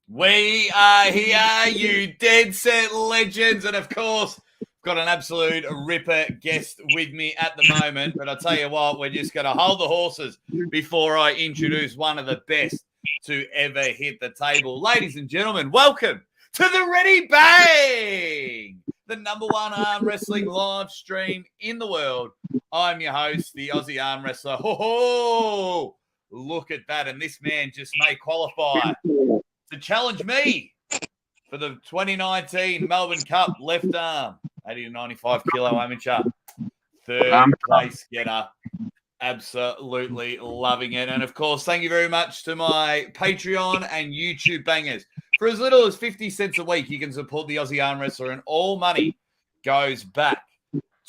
We are here, you dead set legends, and of course, got an absolute ripper guest with me at the moment. But I'll tell you what, we're just going to hold the horses before I introduce one of the best to ever hit the table. Ladies and gentlemen, welcome to the Ready Bang, the #1 arm wrestling live stream in the world. I'm your host, the Aussie arm wrestler. Ho, look at that. And this man just may qualify to challenge me for the 2019 Melbourne Cup left arm, 80 to 95 kilo amateur, third place getter. Absolutely loving it. And of course, thank you very much to my Patreon and YouTube bangers. For as little as 50 cents a week, you can support the Aussie Arm Wrestler, and all money goes back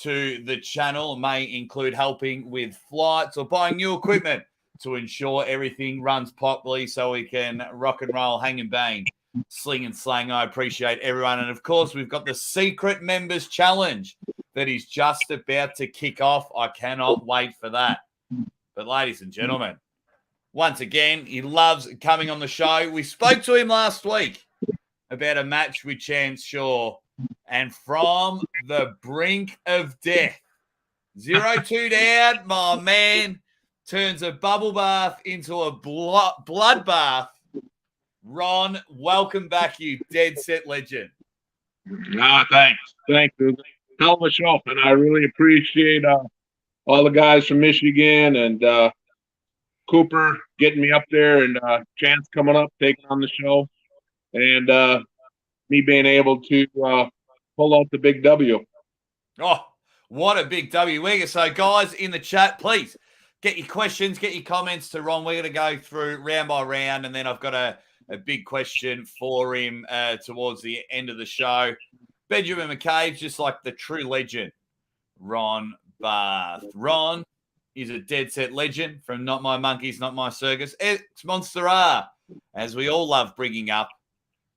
to the channel. It may include helping with flights or buying new equipment to ensure everything runs properly so we can rock and roll, hang and bang, sling and slang. I appreciate everyone. And of course, we've got the Secret Members Challenge that is just about to kick off. I cannot wait for that. But ladies and gentlemen, once again, he loves coming on the show. We spoke to him last week about a match with Chance Shaw, and from the brink of death, 0-2 down, my man turns a bubble bath into a bloodbath. Ron, welcome back, you dead set legend. Thanks. Thanks. It was a hell of a show, and I really appreciate all the guys from Michigan and Cooper getting me up there, and Chance coming up, taking on the show, and me being able to pull out the big W. Oh, what a big W. So, guys in the chat, please get your questions, get your comments to Ron. We're going to go through round by round, and then I've got a big question for him towards the end of the show. Benjamin McCabe, just like the true legend, Ron Barth. Ron is a dead set legend from Not My Monkeys, Not My Circus. It's Monster R, as we all love bringing up.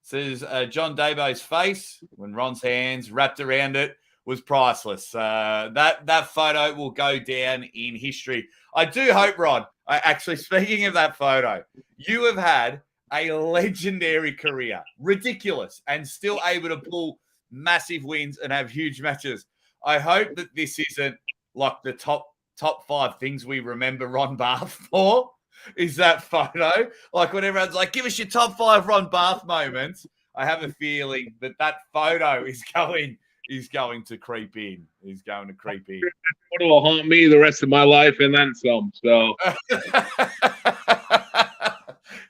Says John Dabo's face when Ron's hands wrapped around it was priceless. That photo will go down in history. I do hope, Ron, actually, speaking of that photo, you have had a legendary career, ridiculous, and still able to pull massive wins and have huge matches. I hope that this isn't like the top 5 things we remember Ron Barth for, is that photo. Like when everyone's like, give us your top 5 Ron Barth moments, I have a feeling that photo is going to creep in. He's going to creep in. It will haunt me the rest of my life and then some. So,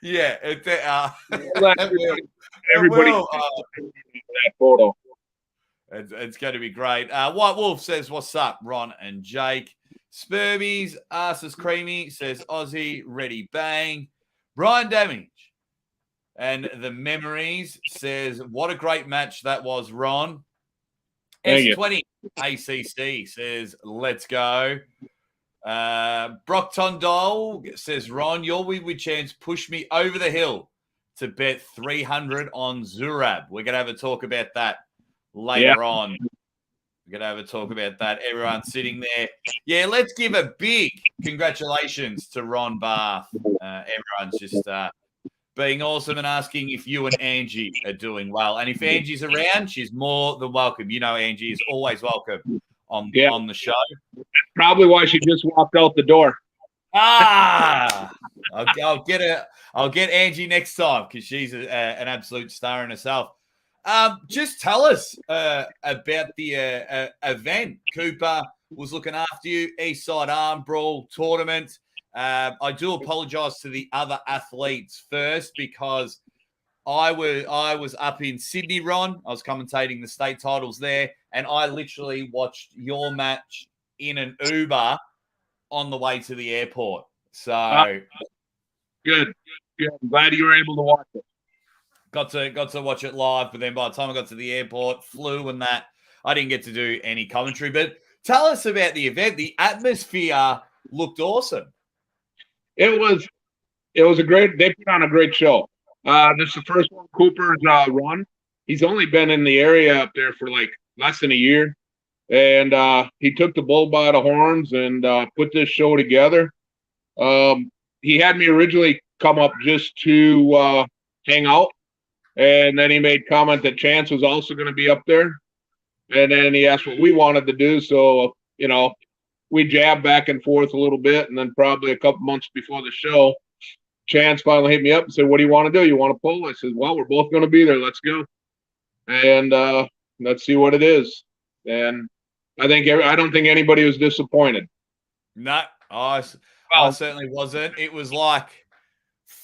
yeah, everybody that photo. It's going to be great. White Wolf says, "What's up, Ron and Jake?" Spurbies, Ass is Creamy says, "Aussie, ready, bang." Brian Damage and the Memories says, "What a great match that was, Ron." S20 ACC says, "Let's go." Brockton Doll says, "Ron, your win with Chance pushed me over the hill to bet 300 on Zurab." We're going to have a talk about that later on. We're going to have a talk about that. Everyone sitting there. Yeah, let's give a big congratulations to Ron Barth. Everyone's just being awesome and asking if you and Angie are doing well. And if Angie's around, she's more than welcome. You know, Angie is always welcome on the show. Probably why she just walked out the door. I'll get her. I'll get Angie next time because she's an absolute star in herself. Just tell us about the event. Cooper was looking after you. Eastside Arm Brawl tournament. I do apologize to the other athletes first because I was up in Sydney, Ron. I was commentating the state titles there, and I literally watched your match in an Uber on the way to the airport. So good. I'm glad you were able to watch it. Got to watch it live, but then by the time I got to the airport, flew and that, I didn't get to do any commentary. But tell us about the event. The atmosphere looked awesome. It was a great. They put on a great show. This is the first one Cooper's run, he's only been in the area up there for like less than a year. And he took the bull by the horns and put this show together. He had me originally come up just to hang out. And then he made comment that Chance was also going to be up there. And then he asked what we wanted to do. So, we jabbed back and forth a little bit. And then probably a couple months before the show, Chance finally hit me up and said, "What do you want to do? You want to pull?" I said, "Well, we're both going to be there. Let's go. And let's see what it is." And I don't think anybody was disappointed. No, I certainly wasn't. It was like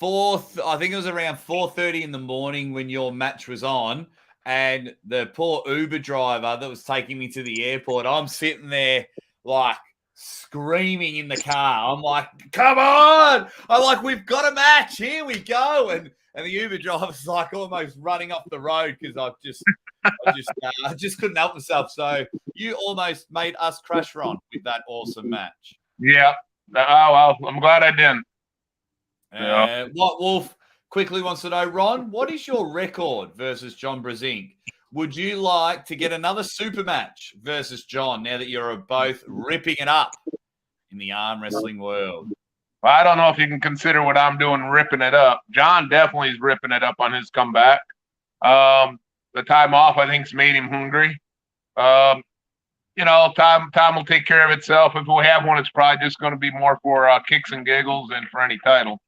I think it was around 4:30 in the morning when your match was on, and the poor Uber driver that was taking me to the airport, I'm sitting there like screaming in the car. I'm like, "Come on!" I'm like, "We've got a match. Here we go!" And the Uber driver's like almost running off the road because I just couldn't help myself. So you almost made us crash, Ron, with that awesome match. Yeah. Oh, well, I'm glad I didn't. What Wolf quickly wants to know, Ron, what is your record versus John Brzenk? Would you like to get another super match versus John now that you're both ripping it up in the arm wrestling world? Well, I don't know if you can consider what I'm doing ripping it up. John definitely is ripping it up on his comeback. The time off, I think, has made him hungry. Time will take care of itself. If we have one, it's probably just going to be more for kicks and giggles than for any title.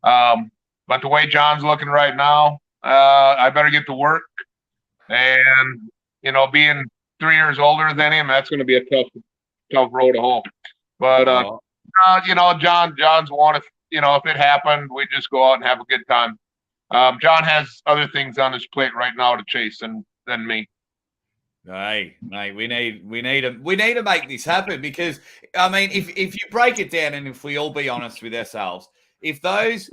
But the way John's looking right now, I better get to work. And, being 3 years older than him, that's going to be a tough road to hoe. But, John's one. If it happened, we just go out and have a good time. John has other things on his plate right now to chase than me. Hey, mate, we need to make this happen because, I mean, if you break it down and if we all be honest with ourselves, if those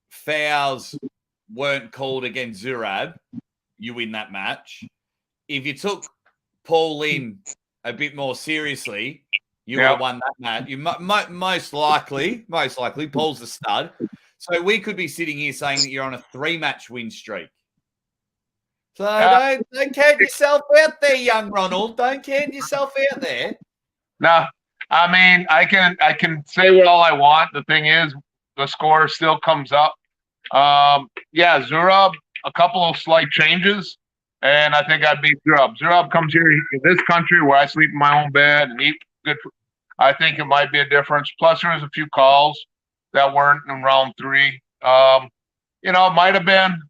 fouls weren't called against Zurab, you win that match. If you took Paul Lynn a bit more seriously, you would have won that match. You most likely, Paul's the stud. So we could be sitting here saying that you're on a 3-match win streak. So don't count yourself out there, young Ronald. Don't count yourself out there. No, I mean, I can say what all I want. The thing is, the score still comes up. Zurab, a couple of slight changes, and I think I'd beat Zurab. Zurab comes here in this country where I sleep in my own bed and eat good. I think it might be a difference. Plus, there was a few calls that weren't in round 3. It might have been,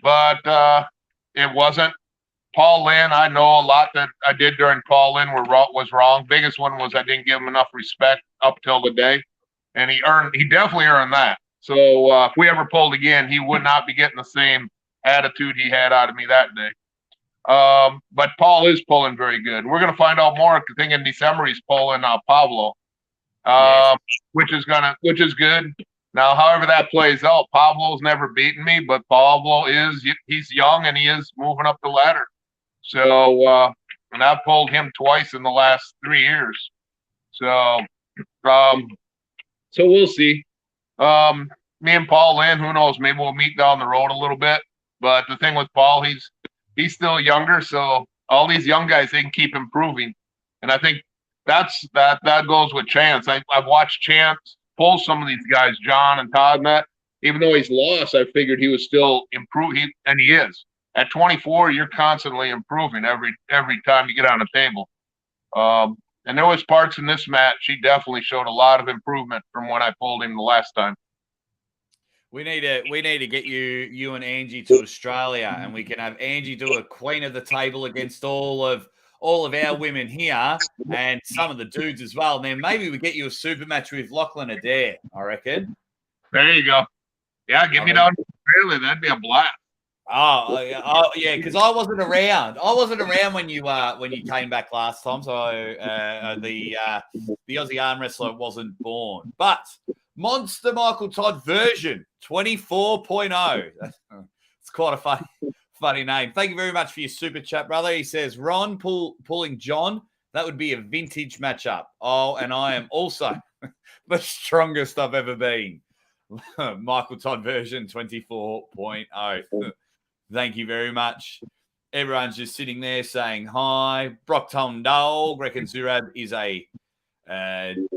but it wasn't. Paul Lynn, I know a lot that I did during Paul Lynn was wrong. Biggest one was I didn't give him enough respect up till the day, and he definitely earned that. So if we ever pulled again, he would not be getting the same attitude he had out of me that day. But Paul is pulling very good. We're going to find out more. I think in December he's pulling Pablo, which is good. Now, however that plays out, Pablo's never beaten me, but Pablo he's young and he is moving up the ladder. So, and I've pulled him twice in the last 3 years. So we'll see. Me and Paul Lynn, who knows? Maybe we'll meet down the road a little bit. But the thing with Paul, he's still younger, so all these young guys, they can keep improving. And I think that goes with Chance. I've watched Chance pull some of these guys, John and Todd, and that. Even though he's lost, I figured he was still improving, and he is. At 24, you're constantly improving every time you get on the table. And there was parts in this match, he definitely showed a lot of improvement from when I pulled him the last time. We need to get you and Angie to Australia, and we can have Angie do a queen of the table against all of our women here and some of the dudes as well. And then maybe we get you a super match with Lachlan Adair, I reckon. There you go. Yeah, get me down to Australia. That'd be a blast. Oh yeah, because I wasn't around. I wasn't around when you came back last time, so the Aussie arm wrestler wasn't born. But Monster Michael Todd version 24.0. It's quite a funny name. Thank you very much for your super chat, brother. He says Ron pulling John. That would be a vintage matchup. Oh, and I am also the strongest I've ever been. Michael Todd version 24.0. Thank you very much. Everyone's just sitting there saying hi. Brockton Dole reckons Zurab is a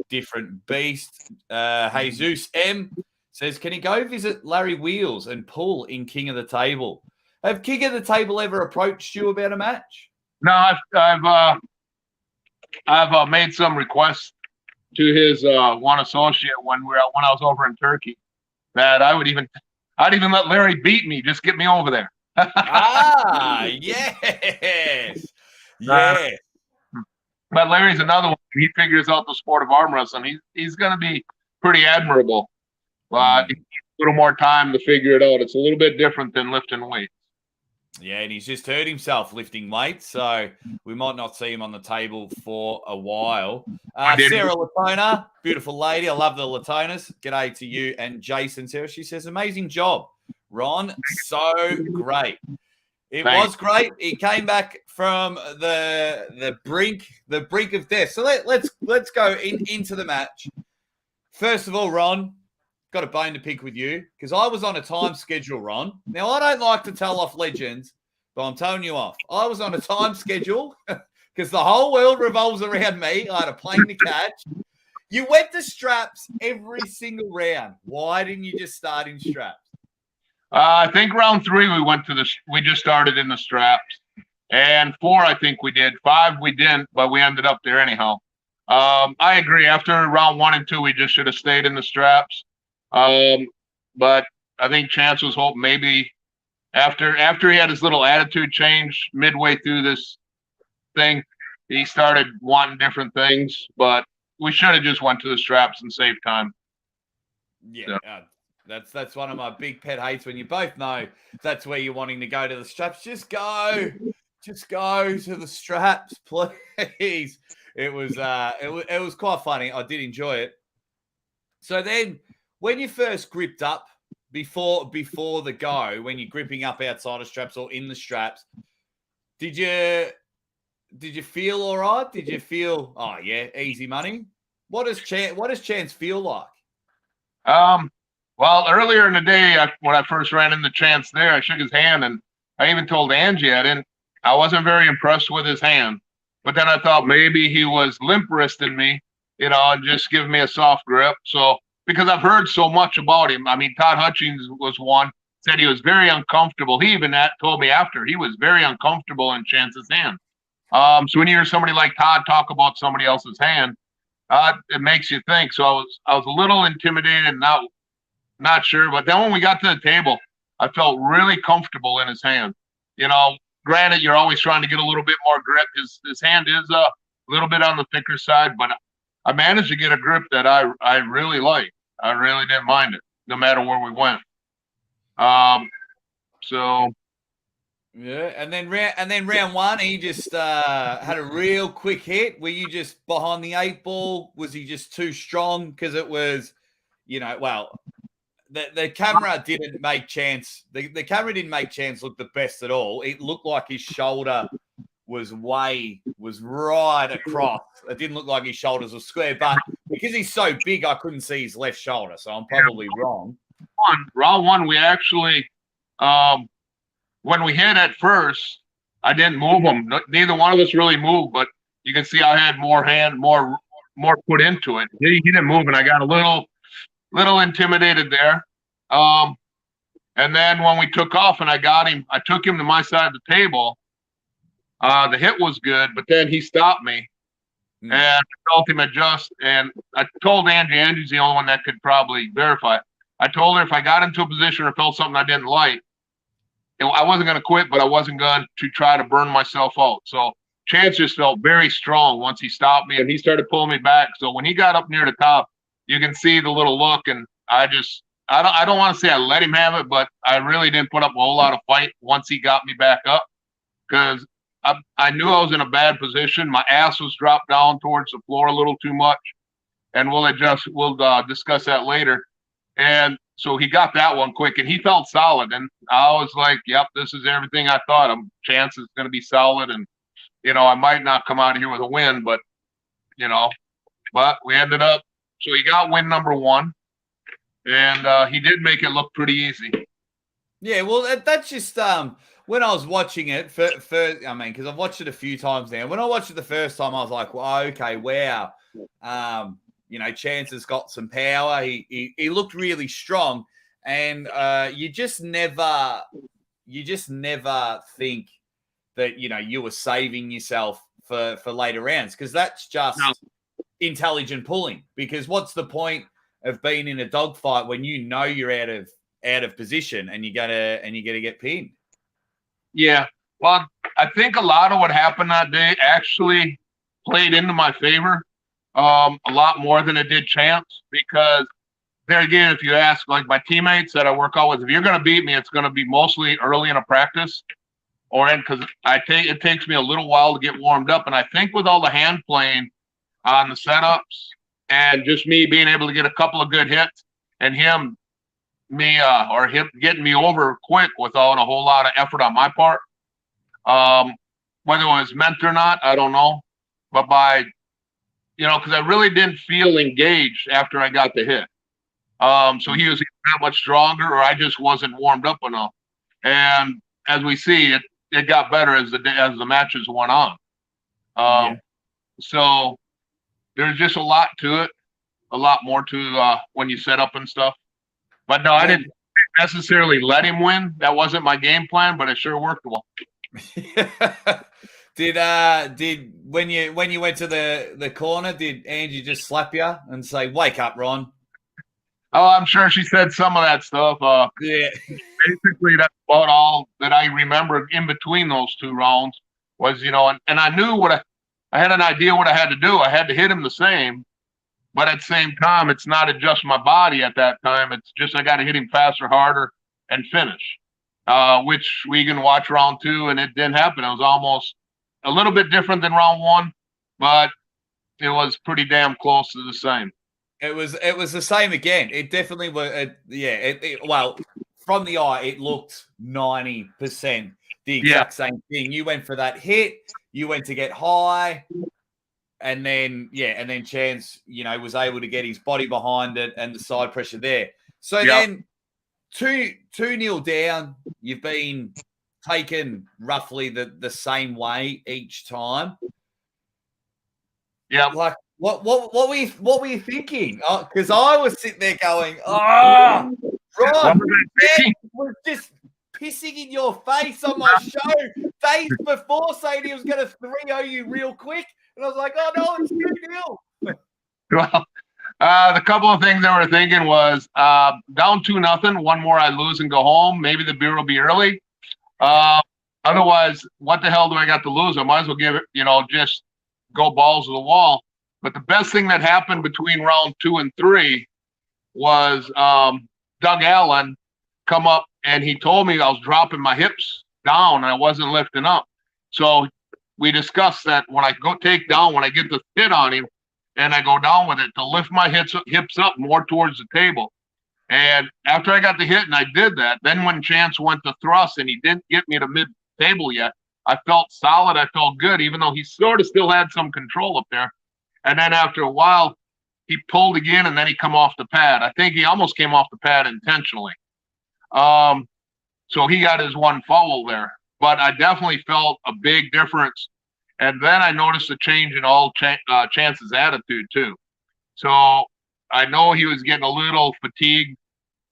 different beast. Jesus M says, can he go visit Larry Wheels and Paul in King of the Table? Have King of the Table ever approached you about a match? No, I've made some requests to his one associate when I was over in Turkey that I'd even let Larry beat me, just get me over there. Yes. Yes. But Larry's another one. He figures out the sport of arm wrestling. He's going to be pretty admirable. But he needs a little more time to figure it out. It's a little bit different than lifting weights. Yeah, and he's just hurt himself lifting weights, so we might not see him on the table for a while. Sarah Latona, beautiful lady. I love the Latonas. G'day to you and Jason. Sarah, she says, amazing job, Ron. So great. Thanks. Was great. He came back from the brink of death. So let's go into the match. First of all, Ron, got a bone to pick with you because I was on a time schedule, Ron. Now, I don't like to tell off legends, but I'm telling you off. I was on a time schedule because the whole world revolves around me. I had a plane to catch. You went to straps every single round. Why didn't you just start in straps? I think round 3 we just started in the straps, and 4 I think we did. 5 we didn't, but we ended up there anyhow. I agree. After round 1 and 2, we just should have stayed in the straps. But I think Chance was hoping maybe after he had his little attitude change midway through this thing, he started wanting different things. But we should have just went to the straps and saved time. Yeah. So. That's one of my big pet hates when you both know that's where you're wanting to go to the straps. Just go to the straps, please. It was quite funny. I did enjoy it. So then, when you first gripped up before the go, when you're gripping up outside of straps or in the straps, did you feel all right? Did you feel easy money? What does Chance feel like? Well, earlier in the day, when I first ran into Chance there, I shook his hand, and I even told Angie I wasn't very impressed with his hand. But then I thought maybe he was limp wristing me, and just giving me a soft grip. So because I've heard so much about him, I mean, Todd Hutchings was one, said he was very uncomfortable. He even told me after he was very uncomfortable in Chance's hand. So when you hear somebody like Todd talk about somebody else's hand, it makes you think. So I was a little intimidated and not sure, but then when we got to the table, I felt really comfortable in his hand. Granted, you're always trying to get a little bit more grip. His hand is a little bit on the thicker side, but I managed to get a grip that I really liked. I really didn't mind it, no matter where we went. So yeah, and then round 1, he just had a real quick hit. Were you just behind the 8 ball? Was he just too strong? Because it was, the camera didn't make Chance. The camera didn't make Chance look the best at all. It looked like his shoulder was right across. It didn't look like his shoulders were square, but because he's so big, I couldn't see his left shoulder. So I'm probably wrong. Round 1, we actually, when we hit at first, I didn't move him. Neither one of us really moved, but you can see I had more put into it. He didn't move, and I got a little intimidated there. And then when we took off and I took him to my side of the table. The hit was good, but then he stopped me and I felt him adjust. And I told Angie's the only one that could probably verify it. I told her if I got into a position or felt something I didn't like, I wasn't going to quit, but I wasn't going to try to burn myself out. So Chance just felt very strong once he stopped me and he started pulling me back. So when he got up near the top, you can see the little look, and I don't want to say I let him have it, but I really didn't put up a whole lot of fight once he got me back up because I knew I was in a bad position. My ass was dropped down towards the floor a little too much, and we'll discuss that later. And so he got that one quick, and he felt solid. And I was like, yep, this is everything I thought. Chance is going to be solid, and I might not come out of here with a win, but we ended up. So he got win number 1, and he did make it look pretty easy. Yeah, well, that's just when I was watching it for I mean, because I've watched it a few times now. When I watched it the first time, I was like, well, okay, wow. Chance has got some power. He looked really strong, and you just never think that you were saving yourself for later rounds, because that's just intelligent pulling. Because what's the point of being in a dogfight when you're out of position and you're gonna get pinned? Yeah. Well, I think a lot of what happened that day actually played into my favor, a lot more than it did Chance, because there again, if you ask like my teammates that I work out with, if you're going to beat me, it's going to be mostly early in a practice or because it takes me a little while to get warmed up. And I think with all the hand playing on the setups and just me being able to get a couple of good hits and him getting me over quick without a whole lot of effort on my part. Whether it was meant or not, I don't know. But because I really didn't feel engaged after I got the hit. So he was that much stronger, or I just wasn't warmed up enough. And as we see, it got better as the matches went on. So there's just a lot to it, a lot more to when you set up and stuff. But no, I didn't necessarily let him win. That wasn't my game plan, but it sure worked well. Did when you went to the corner, did Angie just slap you and say, "Wake up, Ron"? Oh, I'm sure she said some of that stuff. Yeah. Basically, that's about all that I remember in between those two rounds was, and I knew I had an idea what I had to do. I had to hit him the same. But at the same time, it's not adjust my body at that time. It's just I got to hit him faster, harder, and finish, which we can watch round 2, and it didn't happen. It was almost a little bit different than round 1, but it was pretty damn close to the same. It was the same again. It definitely was. Well, from the eye, it looked 90% the exact same thing. You went for that hit. You went to get high. And then Chance, was able to get his body behind it and the side pressure there. So then 2-0 down, you've been taken roughly the same way each time. Yeah. Like what were you thinking? Because I was sitting there going, Ron, was just pissing in your face on my show days before, saying he was going to 3-0 you real quick. And I was like, oh, no, it's 2-0. Well, the couple of things I were thinking was down 2-0, one more I lose and go home. Maybe the beer will be early. Otherwise, what the hell do I got to lose? I might as well give it, just go balls to the wall. But the best thing that happened between round 2 and 3 was Doug Allen come up and he told me I was dropping my hips down and I wasn't lifting up. So we discussed that when I go take down, when I get the hit on him and I go down with it, to lift my hips up more towards the table. And after I got the hit and I did that, then when Chance went to thrust and he didn't get me to mid-table yet, I felt solid. I felt good, even though he sort of still had some control up there. And then after a while, he pulled again and then he come off the pad. I think he almost came off the pad intentionally. So he got his one foul there. But I definitely felt a big difference. And then I noticed a change in all Chance's attitude too. So I know he was getting a little fatigued,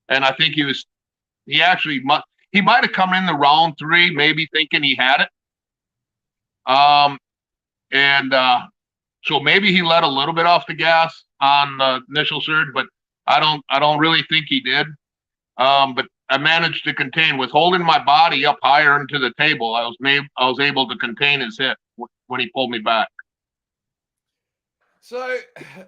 and I think he might have come in the round 3, maybe thinking he had it. So maybe he let a little bit off the gas on the initial surge, but I don't really think he did. But I managed to contain with holding my body up higher into the table. I was able to contain his hit when he pulled me back. So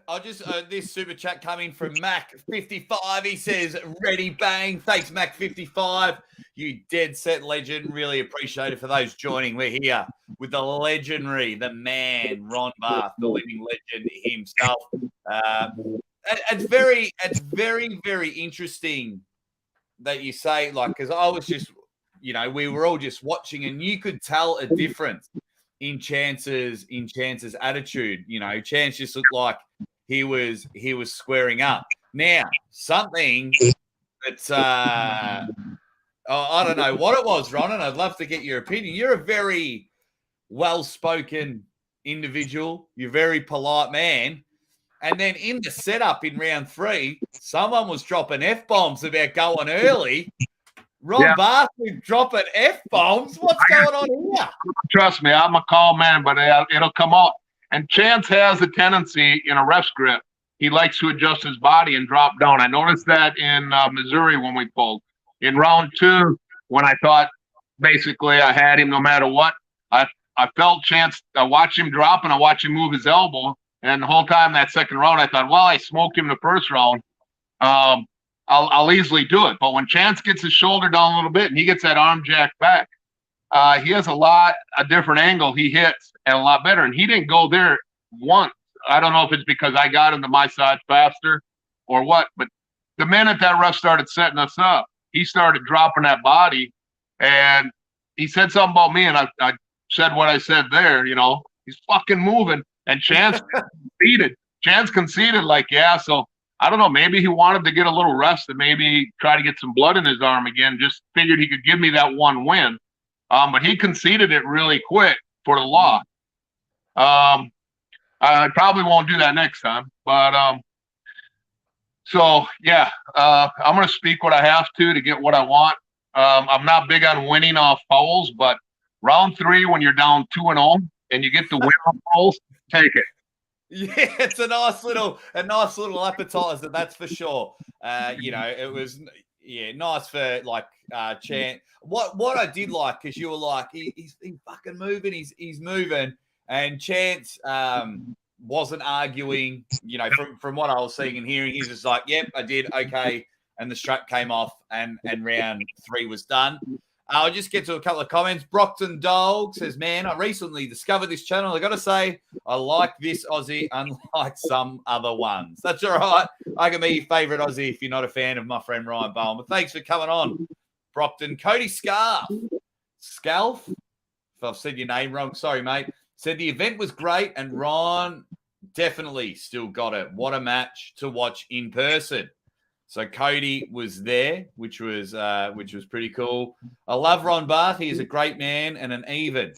I'll just this super chat coming from Mac55. He says, "Ready, bang!" Thanks, Mac55. You dead set legend. Really appreciate it for those joining. We're here with the legendary, the man, Ron Barth, the living legend himself. It's very, very interesting that you say, like, because I was just, we were all just watching, and you could tell a difference in Chance's attitude. Chance just looked like he was squaring up. Now, something that's I don't know what it was, Ron, and I'd love to get your opinion. You're a very well-spoken individual. You're a very polite man. And then in the setup in round 3, someone was dropping F-bombs about going early. Ron Barth dropping F-bombs. What's going on here? Trust me, I'm a calm man, but it'll come out. And Chance has a tendency in a ref grip. He likes to adjust his body and drop down. I noticed that in Missouri when we pulled. In round 2, when I thought basically I had him no matter what, I felt Chance. I watched him drop and I watched him move his elbow. And the whole time that second round, I thought, well, I smoked him the first round. I'll easily do it. But when Chance gets his shoulder down a little bit and he gets that arm jack back, he has a different angle he hits and a lot better. And he didn't go there once. I don't know if it's because I got him to my side faster or what, but the minute that ref started setting us up, he started dropping that body, and he said something about me, and I said what I said there, he's fucking moving, and Chance conceded. Chance conceded like, yeah, so I don't know, maybe he wanted to get a little rest and maybe try to get some blood in his arm again, just figured he could give me that one win. But he conceded it really quick for the loss. I probably won't do that next time, but so yeah, I'm going to speak what I have to get what I want. I'm not big on winning off fouls, but round 3, when you're down 2-0 and you get the win off fouls, take it. Yeah, it's a nice little appetizer, that's for sure. It was nice for Chance. What I did like, because you were like, he's fucking moving, he's moving. And Chance wasn't arguing, from what I was seeing and hearing. He's just like, yep, I did, okay. And the strap came off and round 3 was done. I'll just get to a couple of comments. Brockton Dog says, man, I recently discovered this channel. I got to say, I like this Aussie, unlike some other ones. That's all right. I can be your favourite Aussie if you're not a fan of my friend Ryan Bowen. But thanks for coming on, Brockton. Cody Scalf, if I've said your name wrong, sorry, mate. Said the event was great and Ron definitely still got it. What a match to watch in person. So Cody was there, which was pretty cool. I love Ron Barth. He is a great man and an even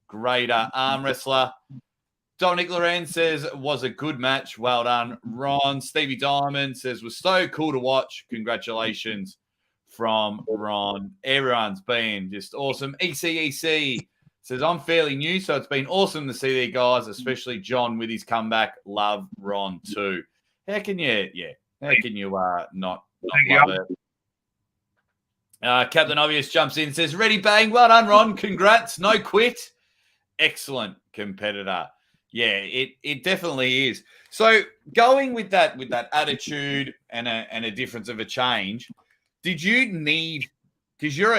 greater arm wrestler. Dominic Lorenz says it was a good match. Well done, Ron. Stevie Diamond says was so cool to watch. Congratulations from Ron. Everyone's been just awesome. ECEC says, I'm fairly new, so it's been awesome to see their guys, especially John with his comeback. Love Ron too. How can you not love it? Captain Obvious jumps in and says, ready, bang. Well done, Ron. Congrats. No quit. Excellent competitor. Yeah, it definitely is. So going with that attitude and a difference of a change, did you need, because your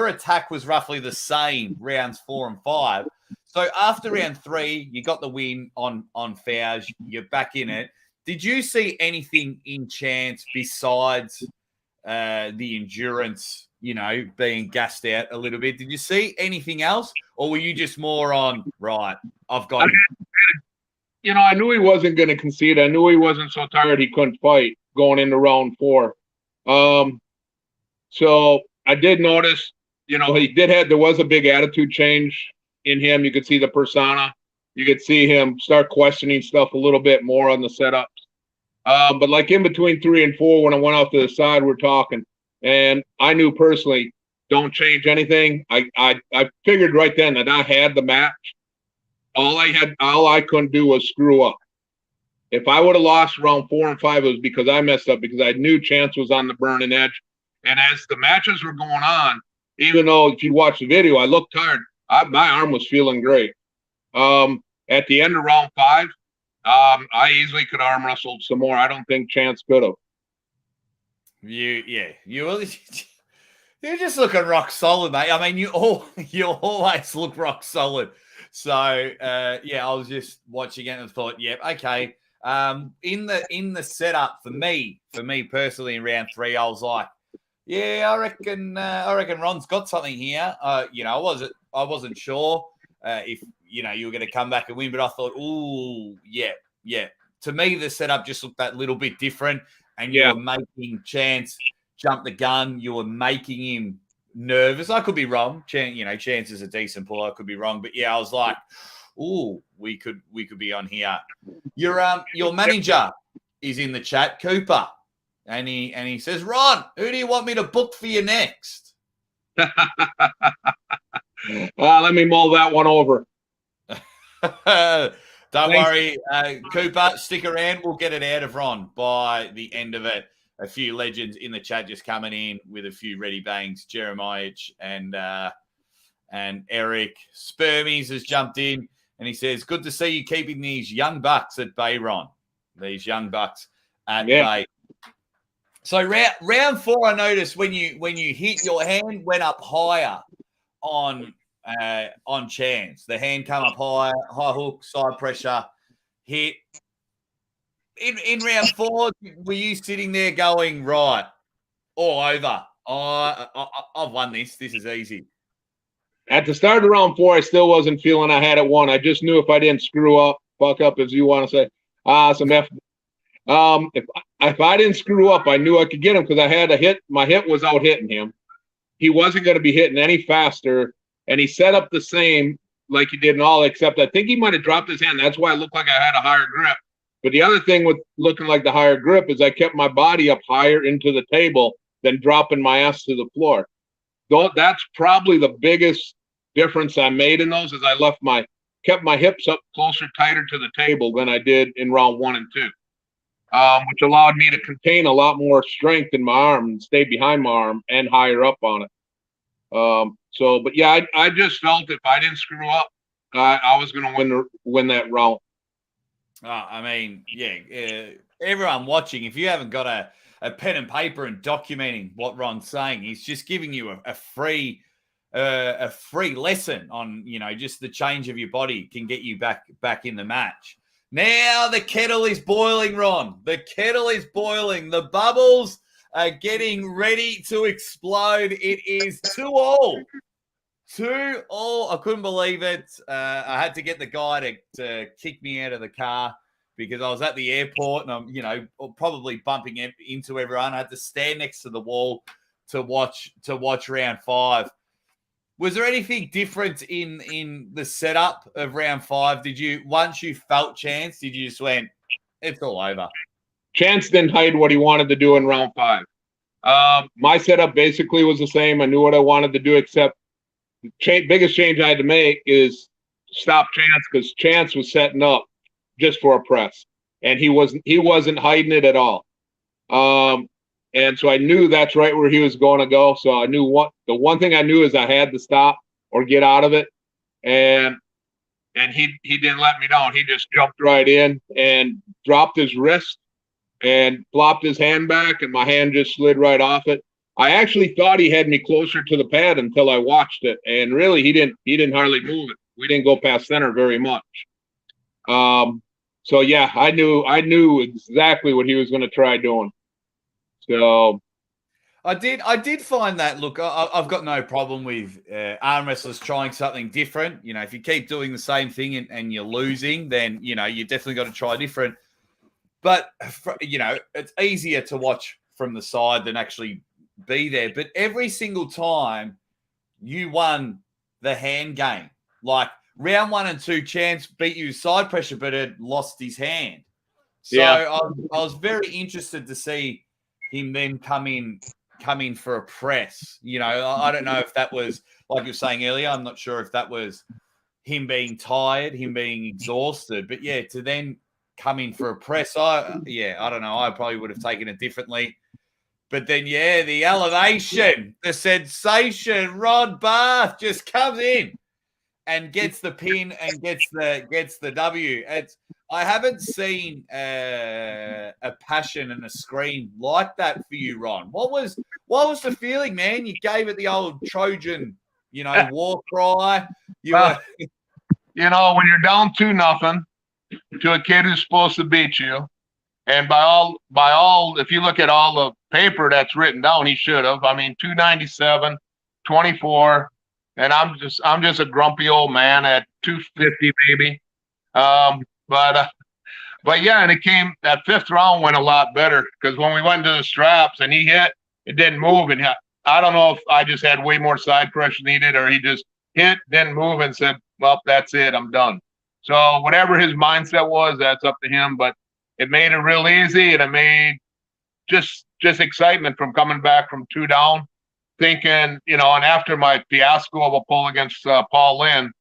attack was roughly the same rounds 4 and 5. So after round 3, you got the win on fouls. You're back in it. Did you see anything in Chance besides the endurance, being gassed out a little bit? Did you see anything else? Or were you just more on, right, I've got him? I knew he wasn't going to concede. I knew he wasn't so tired he couldn't fight going into round 4. So I did notice, there was a big attitude change in him. You could see the persona. You could see him start questioning stuff a little bit more on the setups. But like in between 3 and 4, when I went off to the side, we're talking, and I knew personally, don't change anything. I figured right then that I had the match. All I couldn't do was screw up. If I would have lost round 4 and 5, it was because I messed up, because I knew Chance was on the burning edge. And as the matches were going on, even though if you watch the video, I looked tired, my arm was feeling great. At the end of round 5, I easily could arm wrestle some more. I don't think Chance could have. You're just looking rock solid, mate. I mean, you always look rock solid. So I was just watching it and thought, okay. In the setup for me personally in round 3, I was like, I reckon Ron's got something here. I wasn't sure if you were going to come back and win, but I thought, to me the setup just looked that little bit different, and you were making Chance jump the gun. You were making him nervous. I could be wrong. Chance is a decent pull. I could be wrong, but yeah, I was like, "Ooh, we could be on here." Your manager is in the chat, Cooper, and he says, "Ron, who do you want me to book for you next?" Let me mull that one over. Don't worry, Cooper, stick around. We'll get it out of Ron by the end of it. A few legends in the chat just coming in with a few ready bangs. Jeremiah and Eric Spermies has jumped in and he says, "Good to see you keeping these young bucks at bay, Ron. These young bucks at bay." So round 4, I noticed when you hit, your hand went up higher on Chance. The hand come up high hook, side pressure, hit. In round 4, were you sitting there going, right, all over? I've won this. This is easy. At the start of round 4, I still wasn't feeling I had it won. I just knew if I didn't screw up, fuck up, as you want to say, some F. If I didn't screw up, I knew I could get him because I had a hit. My hit was out hitting him. He wasn't going to be hitting any faster, and he set up the same like he did in all, except I think he might have dropped his hand. That's why it looked like I had a higher grip. But the other thing with looking like the higher grip is I kept my body up higher into the table than dropping my ass to the floor. Though that's probably the biggest difference I made in those is I kept my hips up closer, tighter to the table than I did in round 1 and 2, which allowed me to contain a lot more strength in my arm and stay behind my arm and higher up on it. But yeah, I just felt if I didn't screw up, I was going to win that round. I mean, everyone watching, if you haven't got a pen and paper and documenting what Ron's saying, he's just giving you a free lesson on, just the change of your body can get you back in the match. Now the kettle is boiling, Ron. The kettle is boiling. The bubbles are getting ready to explode. It is 2-2. 2-2. I couldn't believe it. I had to get the guy to kick me out of the car because I was at the airport and I'm, probably bumping into everyone. I had to stand next to the wall to watch round 5. Was there anything different in the setup of round 5? Once you felt Chance, did you just went, it's all over? Chance didn't hide what he wanted to do in round 5. My setup basically was the same. I knew what I wanted to do, except the biggest change I had to make is stop Chance because Chance was setting up just for a press, and he wasn't hiding it at all. And so I knew that's right where he was going to go. So I knew the one thing I knew is I had to stop or get out of it, and he didn't let me down. He just jumped right in and dropped his wrist and flopped his hand back, and my hand just slid right off it. I actually thought he had me closer to the pad until I watched it, and really he didn't hardly move it. We didn't go past center very much. So yeah, I knew exactly what he was going to try doing. So I did find that. Look, I've got no problem with arm wrestlers trying something different. If you keep doing the same thing and you're losing, then you definitely got to try different. But it's easier to watch from the side than actually be there. But every single time you won the hand game, like round 1 and 2, Chance beat you side pressure, but had lost his hand. So yeah. I was very interested to see him then come in for a press. I don't know if that was, like you were saying earlier, I'm not sure if that was him being tired, him being exhausted. But yeah, to then come in for a press, I don't know. I probably would have taken it differently. But then, the elevation, the sensation, Ron Barth just comes in and gets the pin and gets the W. I haven't seen a passion and a scream like that for you, Ron. What was the feeling, man? You gave it the old Trojan, war cry. When you're down 2-0 to a kid who's supposed to beat you, and by all, if you look at all the paper that's written down, he should have. 297, 24. And I'm just a grumpy old man at 250 maybe. But yeah, and that 5th round went a lot better because when we went into the straps and he hit, it didn't move, and I don't know if I just had way more side pressure needed, or he just hit, didn't move, and said, "Well, that's it. I'm done." So whatever his mindset was, that's up to him. But it made it real easy, and it made just excitement from coming back from 2 down, thinking, and after my fiasco of a pull against Paul Lynn,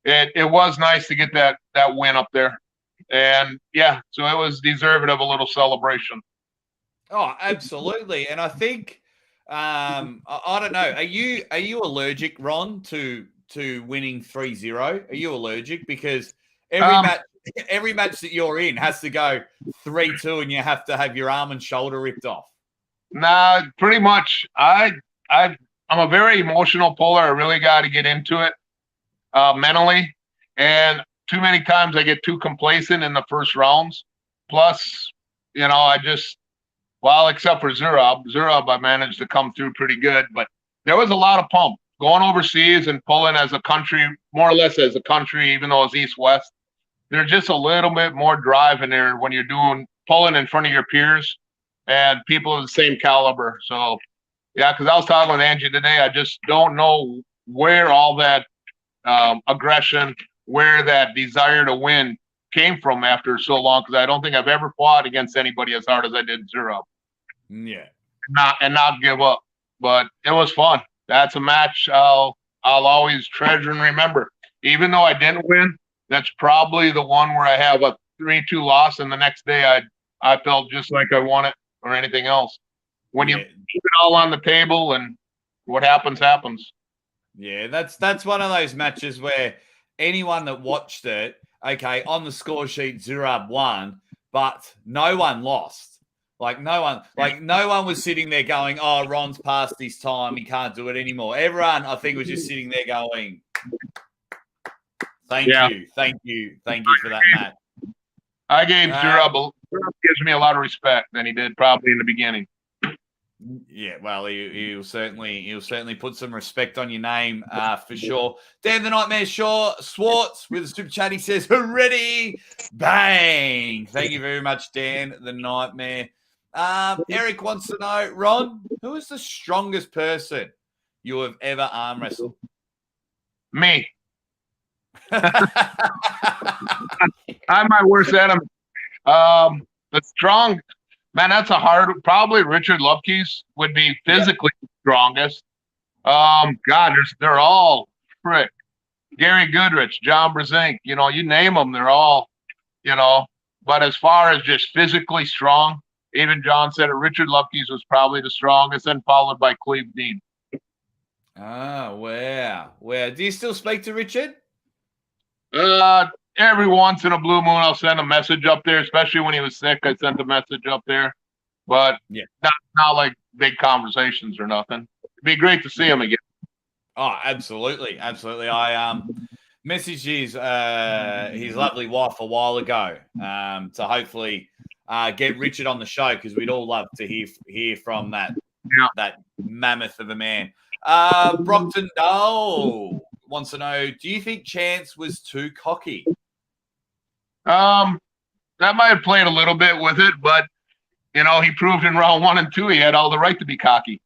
it was nice to get that win up there, and yeah, so it was deserving of a little celebration. Oh, absolutely. And I think I don't know. Are you allergic, Ron, to winning 3-0? Are you allergic? Because every match that you're in has to go 3-2 and you have to have your arm and shoulder ripped off. Nah, pretty much. I'm a very emotional puller. I really got to get into it mentally, and too many times I get too complacent in the first rounds. Plus, I just except for Zurab, I managed to come through pretty good, but there was a lot of pump going overseas and pulling as a country, more or less as a country, even though it's East-West. There's just a little bit more drive in there when you're pulling in front of your peers and people of the same caliber. So, yeah, because I was talking with Angie today, I just don't know where all that aggression, where that desire to win came from after so long, because I don't think I've ever fought against anybody as hard as I did Zurab. Yeah. Not give up. But it was fun. That's a match I'll always treasure and remember. Even though I didn't win, that's probably the one where I have a 3-2 loss, and the next day I felt just like I won it or anything else. When you keep it all on the table and what happens. Yeah, that's one of those matches where anyone that watched it, okay, on the score sheet, Zurab won, but no one lost. No one was sitting there going, "Oh, Ron's past his time; he can't do it anymore." Everyone, I think, was just sitting there going, "Thank you for that match." I gave Zurab gives me a lot of respect than he did probably in the beginning. Yeah, well, he'll certainly put some respect on your name for sure. Dan the Nightmare Schwartz with a super chat. He says, "Ready, bang!" Thank you very much, Dan the Nightmare. Eric wants to know, Ron, who is the strongest person you have ever arm wrestled? Me. I'm my worst enemy. The strong. Man, that's a hard. Probably Richard Lupke's would be physically strongest. God, they're all frick. Gary Goodrich, John Brzenk, you name them, they're all, But as far as just physically strong, even John said it. Richard Lupke's was probably the strongest, then followed by Cleve Dean. Oh, wow. Do you still speak to Richard? Every once in a blue moon, I'll send a message up there, especially when he was sick. I sent a message up there, but yeah, not like big conversations or nothing. It'd be great to see him again. Oh, absolutely. I messaged his lovely wife a while ago to hopefully get Richard on the show, because we'd all love to hear from that mammoth of a man. Brockton Dole wants to know, do you think Chance was too cocky? That might have played a little bit with it, but he proved in round 1 and 2 he had all the right to be cocky.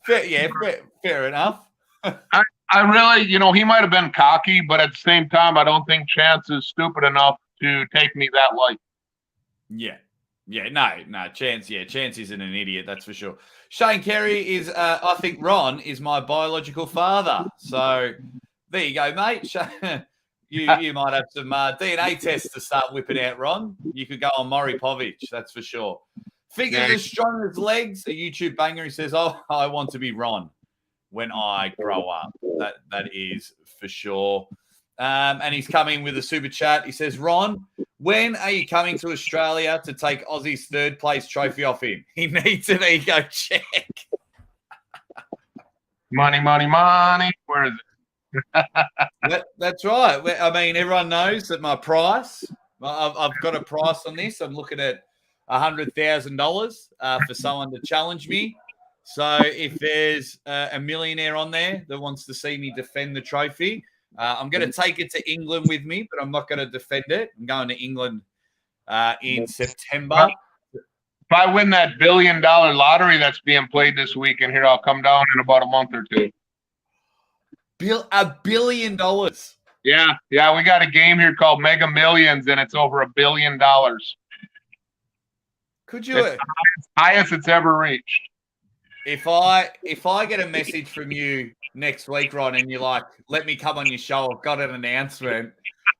Fair enough. I really, he might have been cocky, but at the same time, I don't think Chance is stupid enough to take me that light. Yeah. No, Chance isn't an idiot, that's for sure. Shane Carey is, I think Ron is my biological father. So there you go, mate. You might have some DNA tests to start whipping out, Ron. You could go on Maury Povich, that's for sure. Fingers as strong as legs. A YouTube banger. He says, "Oh, I want to be Ron when I grow up." That is for sure. And he's coming with a super chat. He says, "Ron, when are you coming to Australia to take Aussie's 3rd place trophy off him? He needs an ego check." Money. Where is it? That's right. I mean, everyone knows that my price, I've got a price on this. I'm looking at $100,000 for someone to challenge me. So if there's a millionaire on there that wants to see me defend the trophy, I'm going to take it to England with me, but I'm not going to defend it. I'm going to England in September. if I win that $1 billion lottery that's being played this weekend here, I'll come down in about a month or two. $1 billion. Yeah, we got a game here called Mega Millions, and it's over $1 billion. Could you? It's the highest it's ever reached. If I get a message from you next week, Ron, and you're like, "Let me come on your show. I've got an announcement."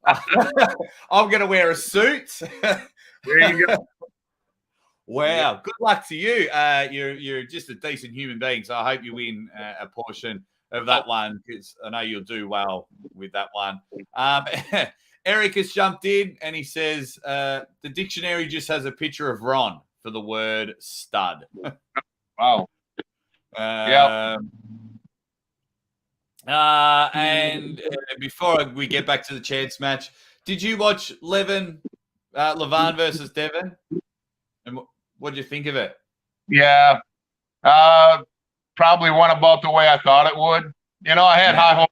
I'm going to wear a suit. There you go. Wow. Yeah. Good luck to you. You're just a decent human being, so I hope you win a portion of that one, because I know you'll do well with that one. Eric has jumped in and he says the dictionary just has a picture of Ron for the word stud. Wow. And before we get back to the chance match, did you watch Levan versus Devin? And what did you think of it? Yeah. Probably went about the way I thought it would. You know, I had high hopes.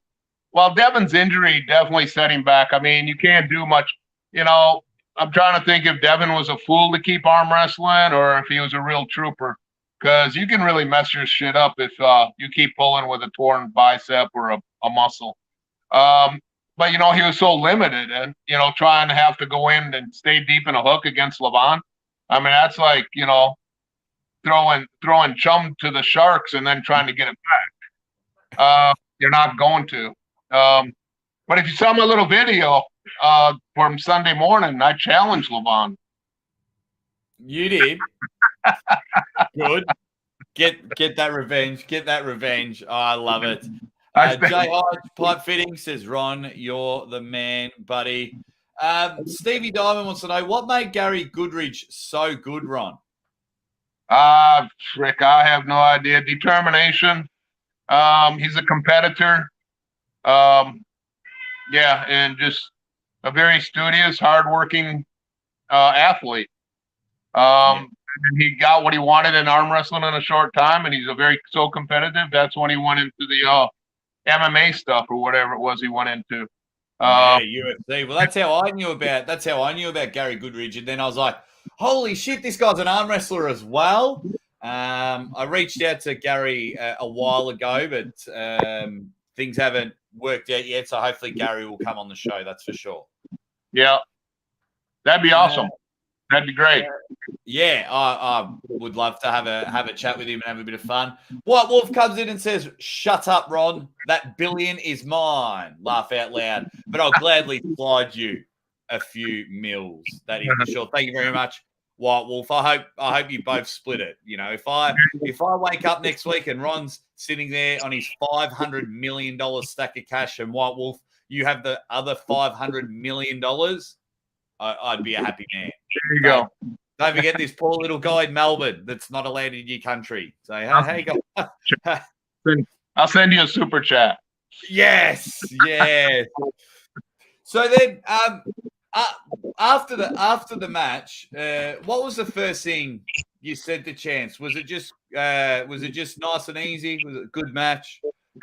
Well, Devin's injury definitely set him back. I mean, you can't do much. You know, I'm trying to think if Devin was a fool to keep arm wrestling or if he was a real trooper, because you can really mess your shit up if you keep pulling with a torn bicep or a muscle. But, you know, he was so limited and, you know, trying to have to go in and stay deep in a hook against Levan. I mean, that's like, you know, throwing chum to the sharks and then trying to get it back. You're not going to. But if you saw my little video from Sunday morning, I challenged Levan. You did. Good. Get that revenge. Get that revenge. Oh, I love it. Jay Hodge, Pipe Fitting says, Ron, you're the man, buddy. Stevie Diamond wants to know, what made Gary Goodridge so good, Ron? Rick, I have no idea. Determination. He's a competitor. Yeah, and just a very studious, hardworking athlete. And he got what he wanted in arm wrestling in a short time, and he's so competitive. That's when he went into the MMA stuff or whatever it was he went into. Yeah, UFC. Well, that's how I knew about Gary Goodridge, and then I was like, holy shit, this guy's an arm wrestler as well. I reached out to Gary a while ago, but things haven't worked out yet, so hopefully Gary will come on the show, that's for sure. Yeah, that'd be awesome. That'd be great. Yeah, I would love to have a chat with him and have a bit of fun. White Wolf comes in and says, shut up, Ron. That $1 billion is mine. Laugh out loud. But I'll gladly slide you a few mils. That is for sure. Thank you very much, White Wolf. I hope you both split it. You know, if I wake up next week and Ron's sitting there on his $500 million stack of cash and White Wolf, you have the other $500 million, I'd be a happy man. There you go. Don't forget this poor little guy in Melbourne that's not allowed in your country. So, hey, go. I'll send you a super chat. Yes. So then, after the match, what was the first thing you said to Chance? Was it just nice and easy? Was it a good match?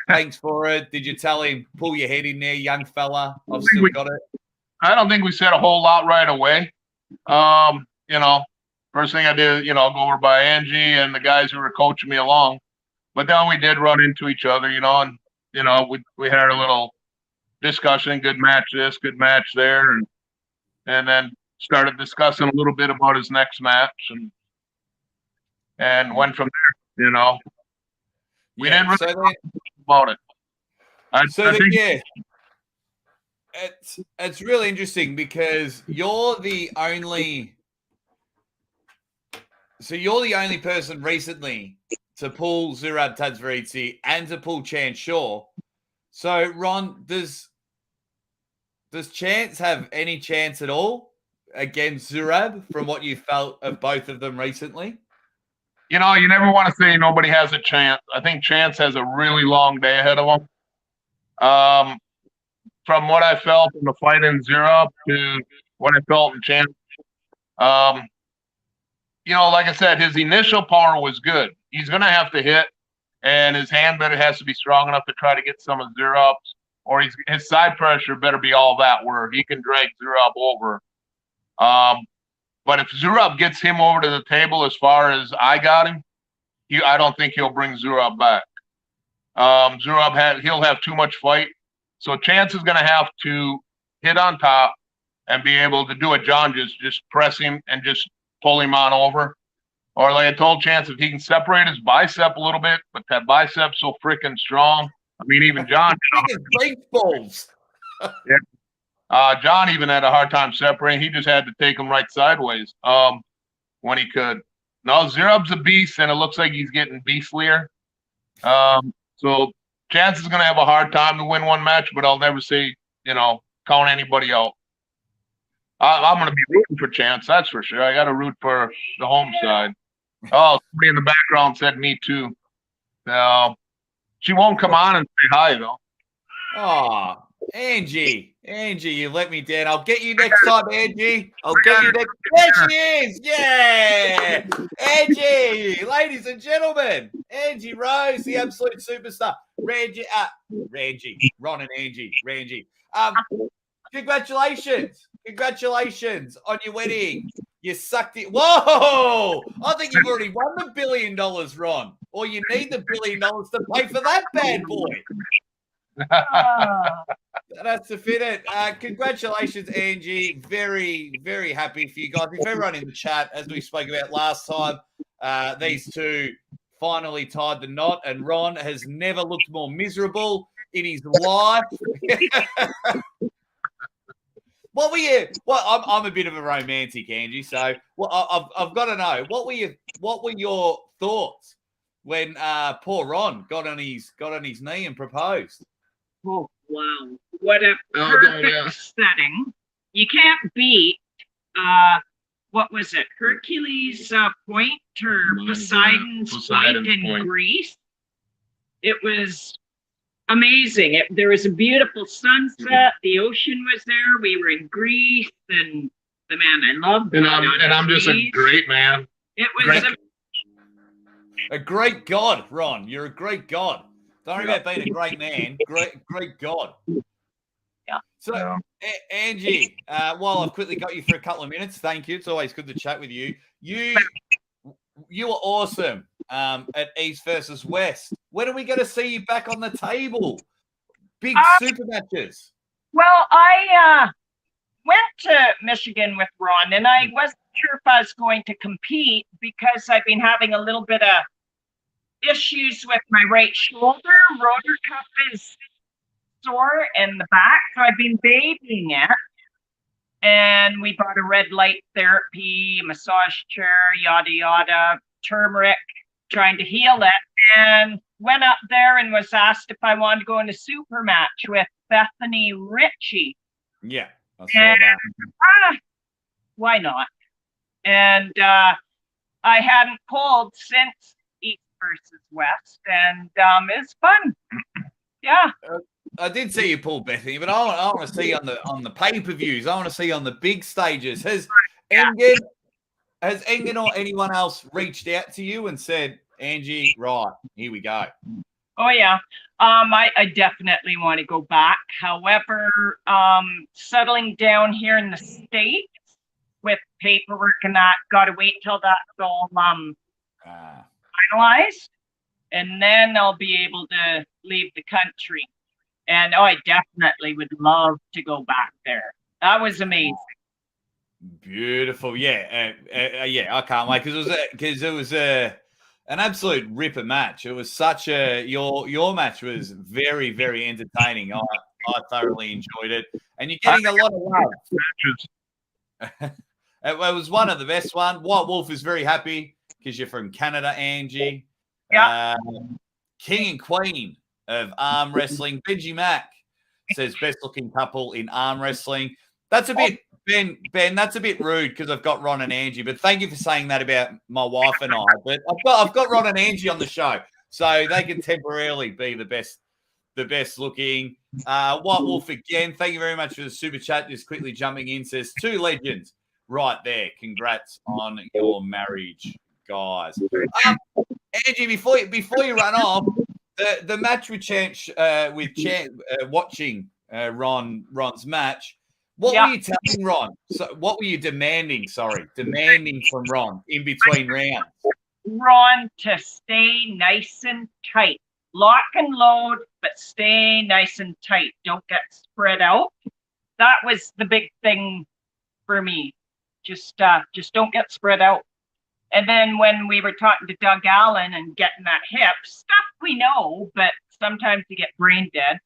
Thanks for it. Did you tell him, pull your head in there, young fella? I've still got it. I don't think we said a whole lot right away. You know, first thing I did, you know, go over by Angie and the guys who were coaching me along. But then we did run into each other, you know, and, you know, we had a little discussion, good match this, good match there, and then started discussing a little bit about his next match and went from there, you know. We didn't really talk about it. I think it's really interesting because you're the only person recently to pull Zurab Tadzveritsi and to pull Chance Shaw. So, Ron, does Chance have any chance at all against Zurab from what you felt of both of them recently? You know, you never want to say nobody has a chance. I think Chance has a really long day ahead of him. From what I felt in the fight in Zurab to what I felt in Chance, you know, like I said, his initial power was good. He's going to have to hit, and his hand better has to be strong enough to try to get some of Zurab's, or his side pressure better be all that where he can drag Zurab over. But if Zurab gets him over to the table as far as I got him, I don't think he'll bring Zurab back. He'll have too much fight. So Chance is going to have to hit on top and be able to do what John just press him and just pull him on over. Or like I told Chance, if he can separate his bicep a little bit, but that bicep's so freaking strong. I mean, even John. Balls. Yeah. John even had a hard time separating. He just had to take him right sideways when he could. No, Zurab's a beast, and it looks like he's getting beastlier. So Chance is going to have a hard time to win one match, but I'll never say, count anybody out. I'm going to be rooting for Chance, that's for sure. I got to root for the home side. Oh, somebody in the background said me too. She won't come on and say hi, though. Oh, Angie, you let me down. I'll get you next time, Angie. I'll get you next. There she is. Yeah, Angie, ladies and gentlemen, Angie Rose, the absolute superstar. Rangie, Ron and Angie, Rangie. Congratulations on your wedding. You sucked it. Whoa! I think you've already won the $1 billion, Ron. Or you need the $1 billion to pay for that bad boy. That's the fit it. Congratulations, Angie. Very, very happy for you guys. If everyone in the chat, as we spoke about last time, these two finally tied the knot, and Ron has never looked more miserable in his life. What were you? Well, I'm a bit of a romantic, Angie. So, I've got to know what were your thoughts when poor Ron got on his knee and proposed? Oh wow! What a perfect setting. You can't beat what was it? Hercules Point or Poseidon's Point in Greece. It was amazing. There was a beautiful sunset. The ocean was there. We were in Greece, and the man I loved. And I'm just a great man. It was a great God, Ron. You're a great God. Don't worry about being a great man. Great God. Yeah. So, Angie, while I've quickly got you for a couple of minutes, thank you. It's always good to chat with you. You were awesome at East versus West. When are we going to see you back on the table? Big super matches. Well, I went to Michigan with Ron, and I wasn't sure if I was going to compete because I've been having a little bit of issues with my right shoulder. Rotor cuff is sore in the back, so I've been babying it. And we bought a red light therapy, massage chair, yada yada, turmeric, trying to heal it. And went up there and was asked if I wanted to go in a super match with Bethany Ritchie. Yeah, I saw that. Why not? And I hadn't pulled since East versus West, and it's fun. Yeah. I did see you pull Bethany, but I want to see on the pay-per-views. I want to see on the big stages. Has Engen or anyone else reached out to you and said, Angie, right, here we go? Oh yeah. I definitely want to go back. However, settling down here in the States with paperwork and that, gotta wait till that's all finalized, and then I'll be able to leave the country. And I definitely would love to go back there. That was amazing. Beautiful, yeah, I can't wait because it was an absolute ripper match. It was such your match was very, very entertaining. I thoroughly enjoyed it, and you're getting a lot of love. It was one of the best one. White Wolf is very happy because you're from Canada, Angie. Yeah. King and Queen of arm wrestling. Benji Mack says best looking couple in arm wrestling. That's a bit Ben. That's a bit rude because I've got Ron and Angie. But thank you for saying that about my wife and I. But I've got Ron and Angie on the show, so they can temporarily be the best looking. White Wolf again. Thank you very much for the super chat. Just quickly jumping in, says two legends right there. Congrats on your marriage, guys. Angie, before you run off. The match with Chance, watching Ron's match, What Yeah. were you telling Ron? So what were you demanding? Demanding from Ron in between rounds. Ron to stay nice and tight. Lock and load, but stay nice and tight. Don't get spread out. That was the big thing for me. Just don't get spread out. And then when we were talking to Doug Allen and getting that hip stuff, we know, but sometimes you get brain dead.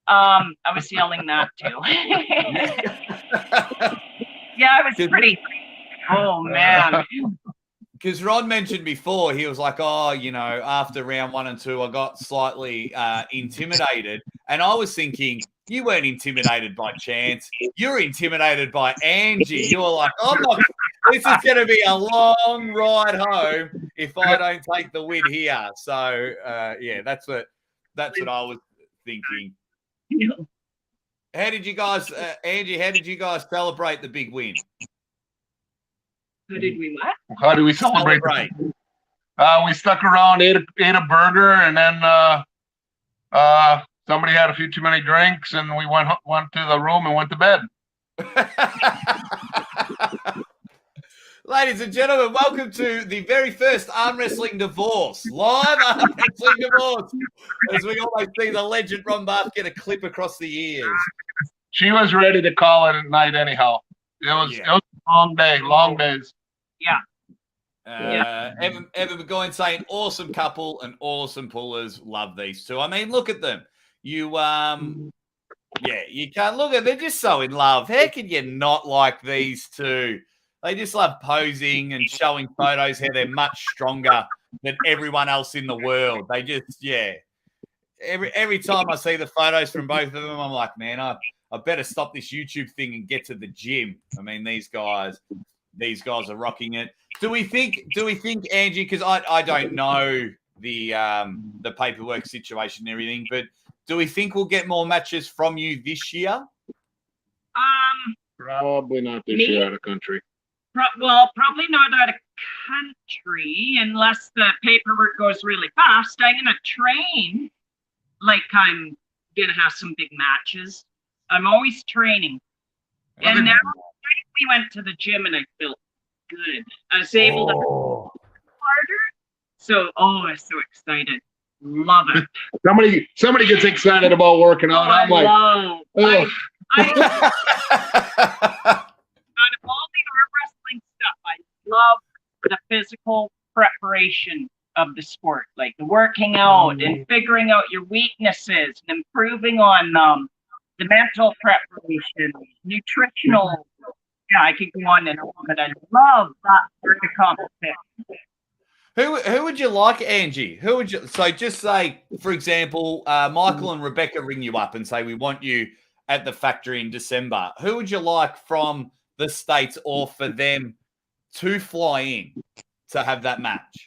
I was yelling that too. Yeah, I was pretty. Oh man. Because Ron mentioned before, he was like, oh, after round 1 and 2, I got slightly intimidated. And I was thinking, you weren't intimidated by Chance. You're intimidated by Angie. You were like, oh, my, this is going to be a long ride home if I don't take the win here. So, yeah, that's what I was thinking. How did you guys, Angie, how did you guys celebrate the big win? How did we what? How do we celebrate? We stuck around, ate a burger, and then somebody had a few too many drinks, and we went to the room and went to bed. Ladies and gentlemen, welcome to the very first Arm Wrestling Divorce. Live Arm Wrestling Divorce. As we always see the legend Ron Barth get a clip across the ears. She was ready to call it at night anyhow. It was a long day, long days. Yeah. Evan McGowan saying awesome couple and awesome pullers. Love these two. I mean, look at them. You can't look at. They're just so in love. How can you not like these two? They just love posing and showing photos how they're much stronger than everyone else in the world. They just, Every time I see the photos from both of them, I'm like, man, I better stop this YouTube thing and get to the gym. I mean, these guys are rocking it. Do we think, Angie? Because I don't know the paperwork situation and everything, but do we think we'll get more matches from you this year? Probably not this year out of country. Probably not out of country unless the paperwork goes really fast. I'm gonna train like I'm gonna have some big matches. I'm always training, and now we went to the gym and I felt good. I was able to harder. So, I was so excited. Love it. Somebody gets excited about working out. I'm like, out of all the arm wrestling stuff, I love the physical preparation of the sport, like the working out and figuring out your weaknesses and improving on them. The mental preparation, nutritional. Yeah, I could go on and on, but I love that sort of competition. Who would you like, Angie? Who would you? So just say, for example, Michael and Rebecca ring you up and say, we want you at the factory in December. Who would you like from the States or for them to fly in to have that match?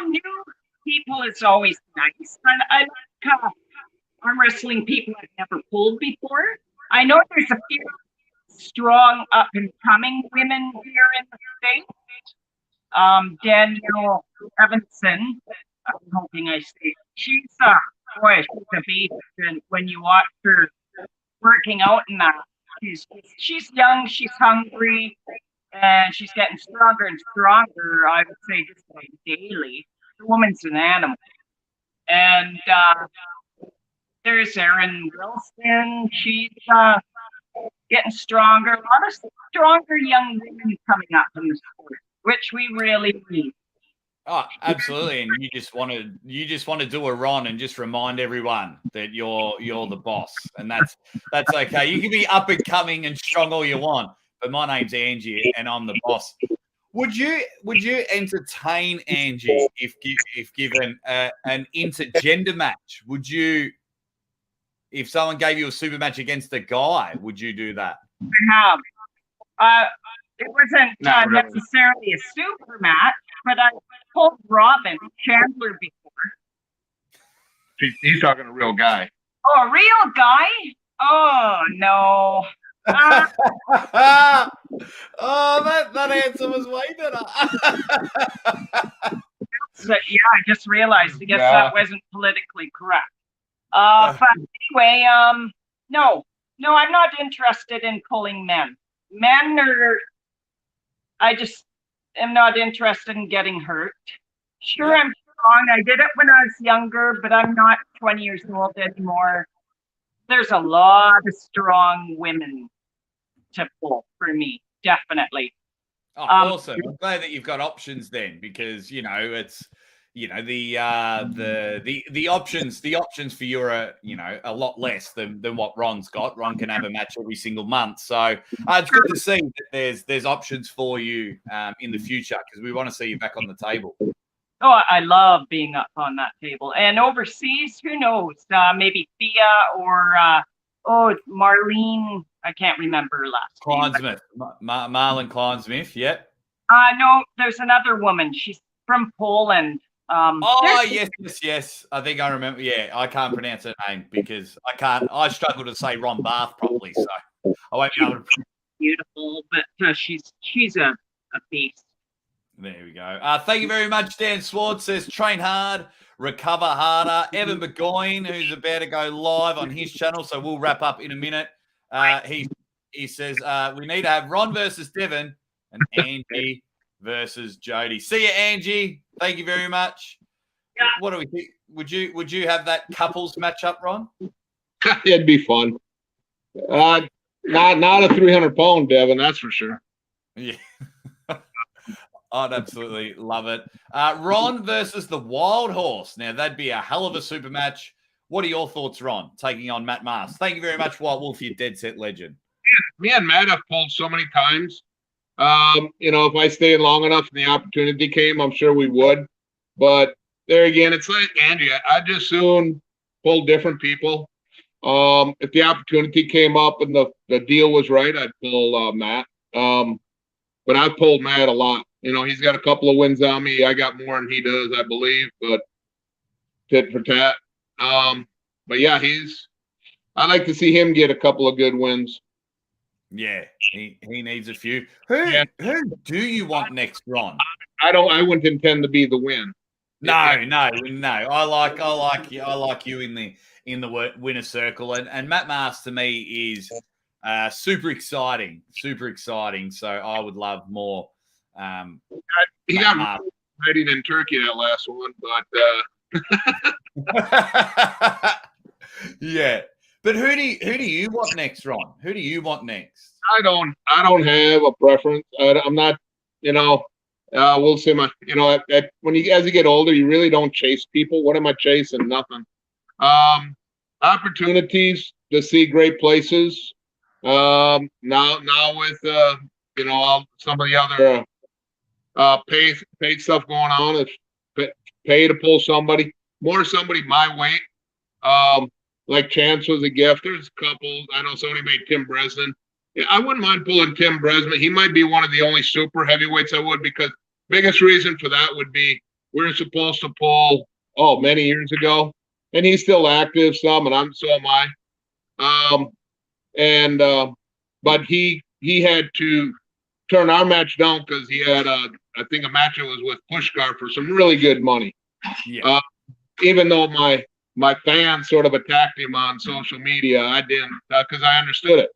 New people is always nice. I like arm wrestling people I've never pulled before. I know there's a few strong up and coming women here in the States. Danielle Evanson, I'm hoping I say she's a beast, and when you watch her working out in that, she's young, she's hungry, and she's getting stronger and stronger. I would say just like daily. The woman's an animal. And there's Erin Wilson. She's getting stronger. A lot of stronger young women coming up in the sport, which we really need. Oh, absolutely. And you just want to do a Ron and just remind everyone that you're the boss. And that's okay. You can be up and coming and strong all you want, but my name's Angie and I'm the boss. Would you entertain Angie if given an intergender match? Would you, if someone gave you a super match against a guy, would you do that? I have. It wasn't necessarily a super match, but I told Robin Chandler before. He's talking a real guy. Oh, a real guy? Oh no. That answer was way better. So, I just realized. I guess that wasn't politically correct. But anyway, no, I'm not interested in pulling men. Men are, I just am not interested in getting hurt. Sure, I'm strong. I did it when I was younger, but I'm not 20 years old anymore. There's a lot of strong women to pull for me, definitely. Oh, awesome. I'm glad that you've got options then, because it's the options for you are a lot less than what Ron's got. Ron can have a match every single month, so it's good to see that there's options for you in the future, because we want to see you back on the table. Oh, I love being up on that table. And overseas, who knows? Maybe Thea or Marlene. I can't remember her last Kleinsmith, Marlon Kleinsmith. Yep. No, there's another woman. She's from Poland. Yes. I think I remember. Yeah, I can't pronounce her name because I struggle to say Ron Barth properly, so I won't be able to. Beautiful, but she's a beast. There we go. Thank you very much. Dan Swartz says, train hard, recover harder. Evan Burgoyne, who's about to go live on his channel, so we'll wrap up in a minute. He says, we need to have Ron versus Devon and Angie versus Jody. See you, Angie. Thank you very much. Yeah. What do we think? Would you have that couples matchup, Ron? It'd be fun. Not a 300-pound Devon, that's for sure. Yeah. I'd absolutely love it. Ron versus the Wild Horse. Now, that'd be a hell of a super match. What are your thoughts, Ron, taking on Matt Mast? Thank you very much, White Wolf, you dead set legend. Me and Matt have pulled so many times. If I stayed long enough and the opportunity came, I'm sure we would. But there again, it's like Angie. I'd just soon pull different people. If the opportunity came up and the deal was right, I'd pull Matt. But I've pulled Matt a lot. He's got a couple of wins on me. I got more than he does, I believe, but tit for tat. But yeah, I'd like to see him get a couple of good wins. Yeah, he needs a few. Who do you want next, Ron? I wouldn't intend to be the win. No. I like you in the winner circle, and Matt Mast to me is super exciting. So I would love more. He got ready in Turkey that last one, but yeah. But who do you want next, Ron? Who do you want next? I don't have a preference. I'm not. We'll see. When as you get older, you really don't chase people. What am I chasing? Nothing. Opportunities to see great places. Now with some of the other paid stuff going on, it's pay to pull somebody my weight. Like Chance was a gift. There's a couple. I know somebody made Tim Bresnan. Yeah, I wouldn't mind pulling Tim Bresnan. He might be one of the only super heavyweights I would, because biggest reason for that would be we were supposed to pull many years ago, and he's still active some, and so am I. But he had to turn our match down because he had I think a match that was with Pushkar for some really good money. Yeah. Even though my fans sort of attacked him on social media, I didn't, because I understood it.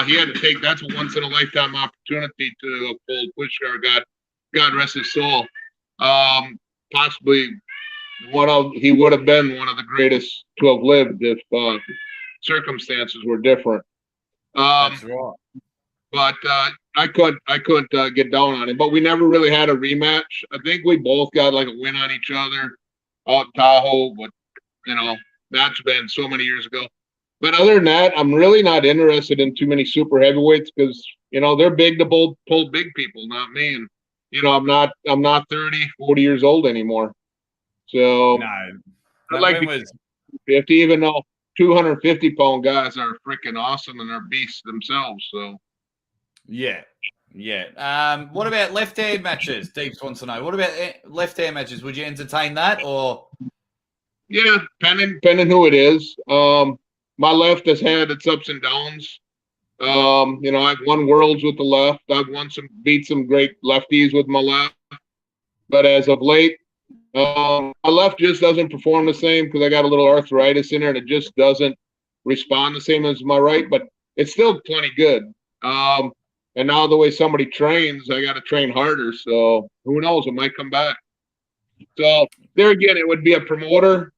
He had to take, that's a once in a lifetime opportunity to pull Pushkar. God rest his soul. Possibly he would have been one of the greatest to have lived if circumstances were different. That's right. But I couldn't get down on him. But we never really had a rematch. I think we both got like a win on each other out in Tahoe, but that's been so many years ago. But other than that, I'm really not interested in too many super heavyweights because they're big to pull big people, not me. And I'm not 30, 40 years old anymore. So no, I'd like to get 50, even though 250-pound guys are freaking awesome and they're beasts themselves. So yeah. What about left-hand matches? Deeps wants to know. What about left-hand matches? Would you entertain that or? Yeah, depending who it is. My left has had its ups and downs. I've won worlds with the left. I've beat some great lefties with my left. But as of late, My left just doesn't perform the same because I got a little arthritis in there, and it just doesn't respond the same as my right. But it's still plenty good. And now the way somebody trains, I got to train harder. So who knows? It might come back. So there again, it would be a promoter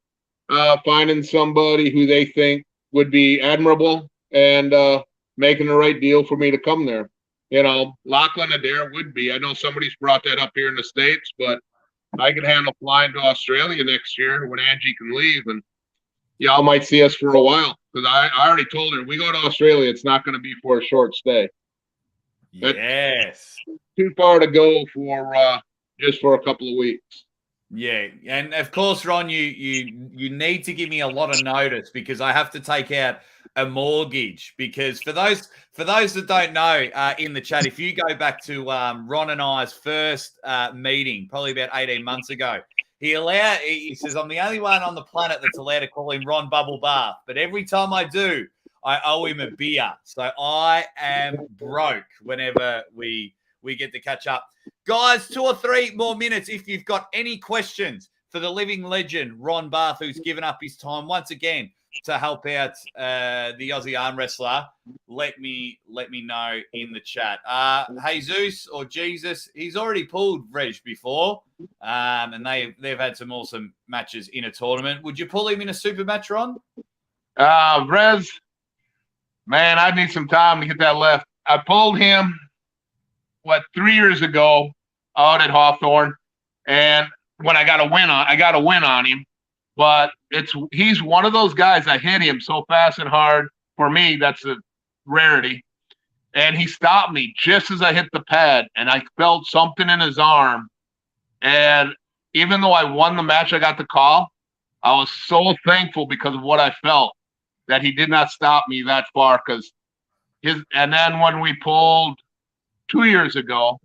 finding somebody who they think would be admirable and making the right deal for me to come there. You know, Lachlan Adair would be. I know somebody's brought that up here in the States, but I could handle flying to Australia next year when Angie can leave, and y'all might see us for a while because I already told her we go to Australia, it's not going to be for a short stay. Yes. Too far to go for just for a couple of weeks. Yeah, and of course, Ron, you need to give me a lot of notice because I have to take out a mortgage. Because for those that don't know, in the chat, if you go back to Ron and I's first meeting, probably about 18 months ago, he says I'm the only one on the planet that's allowed to call him Ron Bubble Bath, but every time I do, I owe him a beer. So I am broke whenever we get to catch up. Guys, 2 or 3 more minutes if you've got any questions for the living legend, Ron Bath, who's given up his time once again to help out the Aussie arm wrestler. Let me know in the chat. Jesus or Jesus, he's already pulled Reg before, and they've had some awesome matches in a tournament. Would you pull him in a super match, Ron? Rez, man, I need some time to get that left. I pulled him 3 years ago out at Hawthorne, and when I got a win on him. But he's one of those guys. I hit him so fast and hard. For me, that's a rarity. And he stopped me just as I hit the pad, and I felt something in his arm. And even though I won the match, I got the call. I was so thankful because of what I felt that he did not stop me that far. And then when we pulled 2 years ago,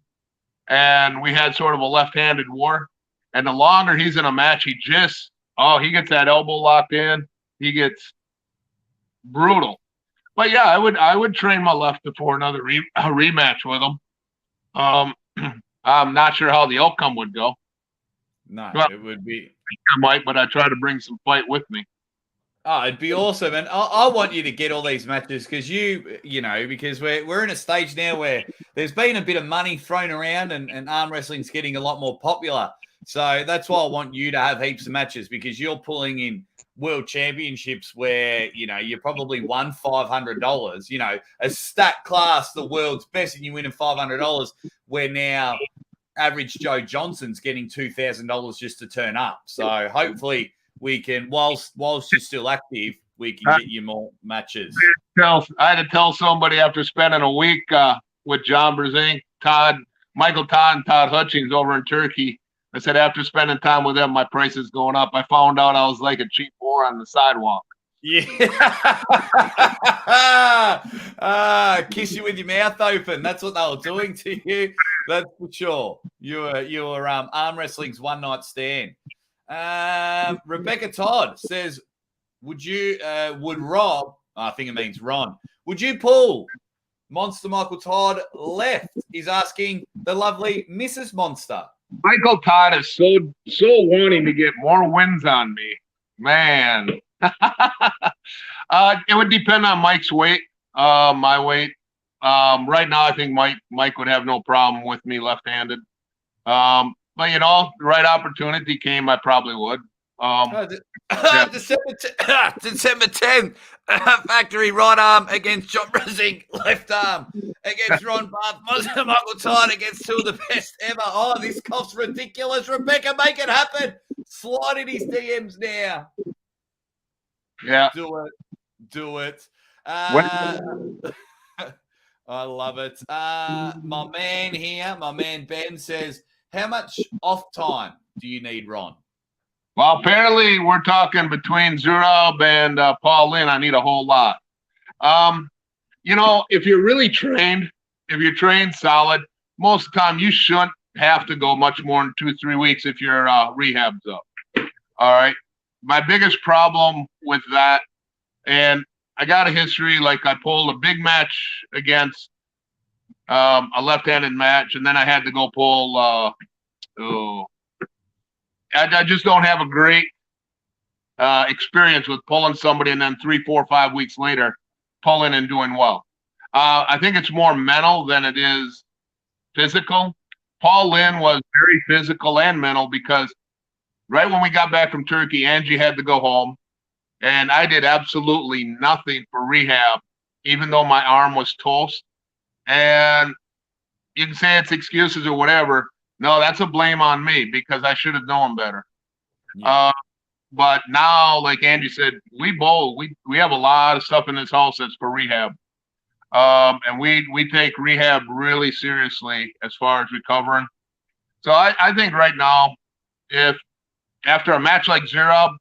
and we had sort of a left-handed war, and the longer he's in a match, he gets that elbow locked in. He gets brutal. But yeah, I would train my left before another rematch with him. I'm not sure how the outcome would go. No, well, it would be. I might, but I try to bring some fight with me. Oh, it'd be awesome, and I want you to get all these matches because because we're in a stage now where there's been a bit of money thrown around, and arm wrestling's getting a lot more popular. So that's why I want you to have heaps of matches because you're pulling in world championships where you probably won $500. A stat class, the world's best, and you win $500. Where now average Joe Johnson's getting $2,000 just to turn up. So hopefully we can, whilst you're still active, we can get you more matches. I had to tell somebody after spending a week with John Brezink, Michael Todd, and Todd Hutchings over in Turkey. I said, after spending time with them, my price is going up. I found out I was like a cheap whore on the sidewalk. Yeah. Kiss you with your mouth open. That's what they were doing to you. That's for sure. You were arm wrestling's one night stand. Rebecca Todd says, would Rob, I think it means Ron, would you pull Monster Michael Todd left? He's asking the lovely Mrs. Monster. Michael Todd is so wanting to get more wins on me. Man. It would depend on Mike's weight, my weight. Right now, I think Mike would have no problem with me left-handed. But the right opportunity came, I probably would. December 10th, factory right arm against John Brezink, left arm against Ron Bath, Monster Michael Todd against two of the best ever. Oh, this cough's ridiculous. Rebecca, make it happen. Slide in his DMs now. Yeah. Do it. I love it. My man Ben says, how much off time do you need, Ron? Well, apparently we're talking between Zurab and Paul Lynn. I need a whole lot. If you're really trained, if you're trained solid, most of the time you shouldn't have to go much more than 2-3 weeks if your rehab's up. All right. My biggest problem with that, and I got a history, like I pulled a big match against a left-handed match, and then I had to go pull I just don't have a great experience with pulling somebody and then 3, 4, 5 weeks later pulling and doing well. I think it's more mental than it is physical. Paul Lynn was very physical and mental because right when we got back from Turkey, Angie had to go home, and I did absolutely nothing for rehab, even though my arm was toast. And you can say it's excuses or whatever. No, that's a blame on me because I should have known better. Yeah. But now, like Angie said, we have a lot of stuff in this house that's for rehab. And we take rehab really seriously as far as recovering. So I think right now, if after a match like Zerub,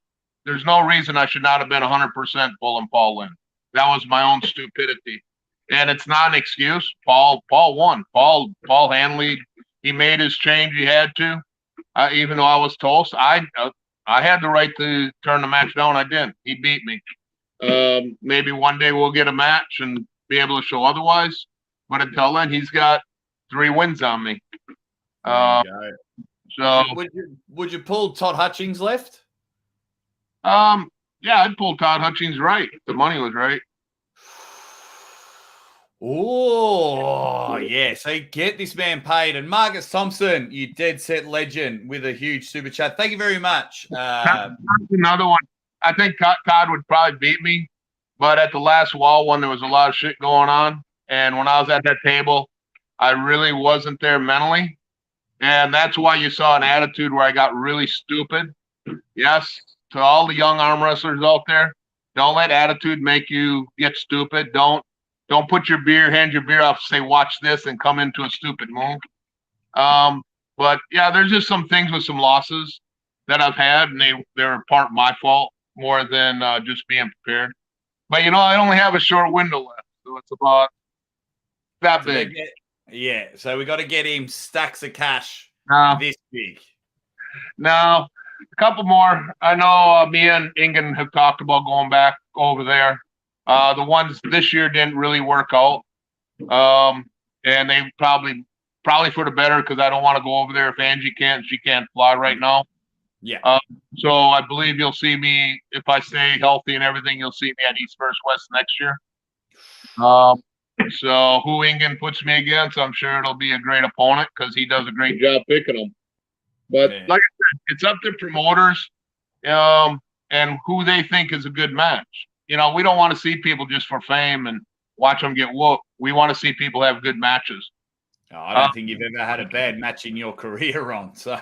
there's no reason I should not have been 100% pulling Paul Lynn. That was my own stupidity. And it's not an excuse. Paul won. Paul Hanley, he made his change he had to. Even though I was toast, I had the right to turn the match down. I didn't. He beat me. Maybe one day we'll get a match and be able to show otherwise. But until then, he's got 3 wins on me. So would you pull Todd Hutchings left? yeah, I'd pull Todd Hutchings right. The money was right. Oh, yeah. So get this man paid. And Marcus Thompson, you dead set legend with a huge super chat. Thank you very much. Another one. I think Todd would probably beat me. But at the last wall one, there was a lot of shit going on. And when I was at that table, I really wasn't there mentally. And that's why you saw an attitude where I got really stupid. Yes, to all the young arm wrestlers out there, don't let attitude make you get stupid. Don't put your beer, hand your beer off, say, watch this, and come into a stupid move. But, yeah, there's just some things with some losses that I've had, and they're part my fault more than just being prepared. But, I only have a short window left, so it's about that big. Yeah, so we got to get him stacks of cash this big. Now, a couple more. I know me and Ingen have talked about going back over there. The ones this year didn't really work out. And they probably for the better because I don't want to go over there if Angie can't. She can't fly right now. Yeah. So I believe you'll see me, if I stay healthy and everything, you'll see me at East First West next year. So who Ingen puts me against, I'm sure it'll be a great opponent because he does a great job picking them. But like I said, it's up to promoters and who they think is a good match. We don't want to see people just for fame and watch them get whooped. We want to see people have good matches. I don't think you've ever had a bad match in your career, Ron. So,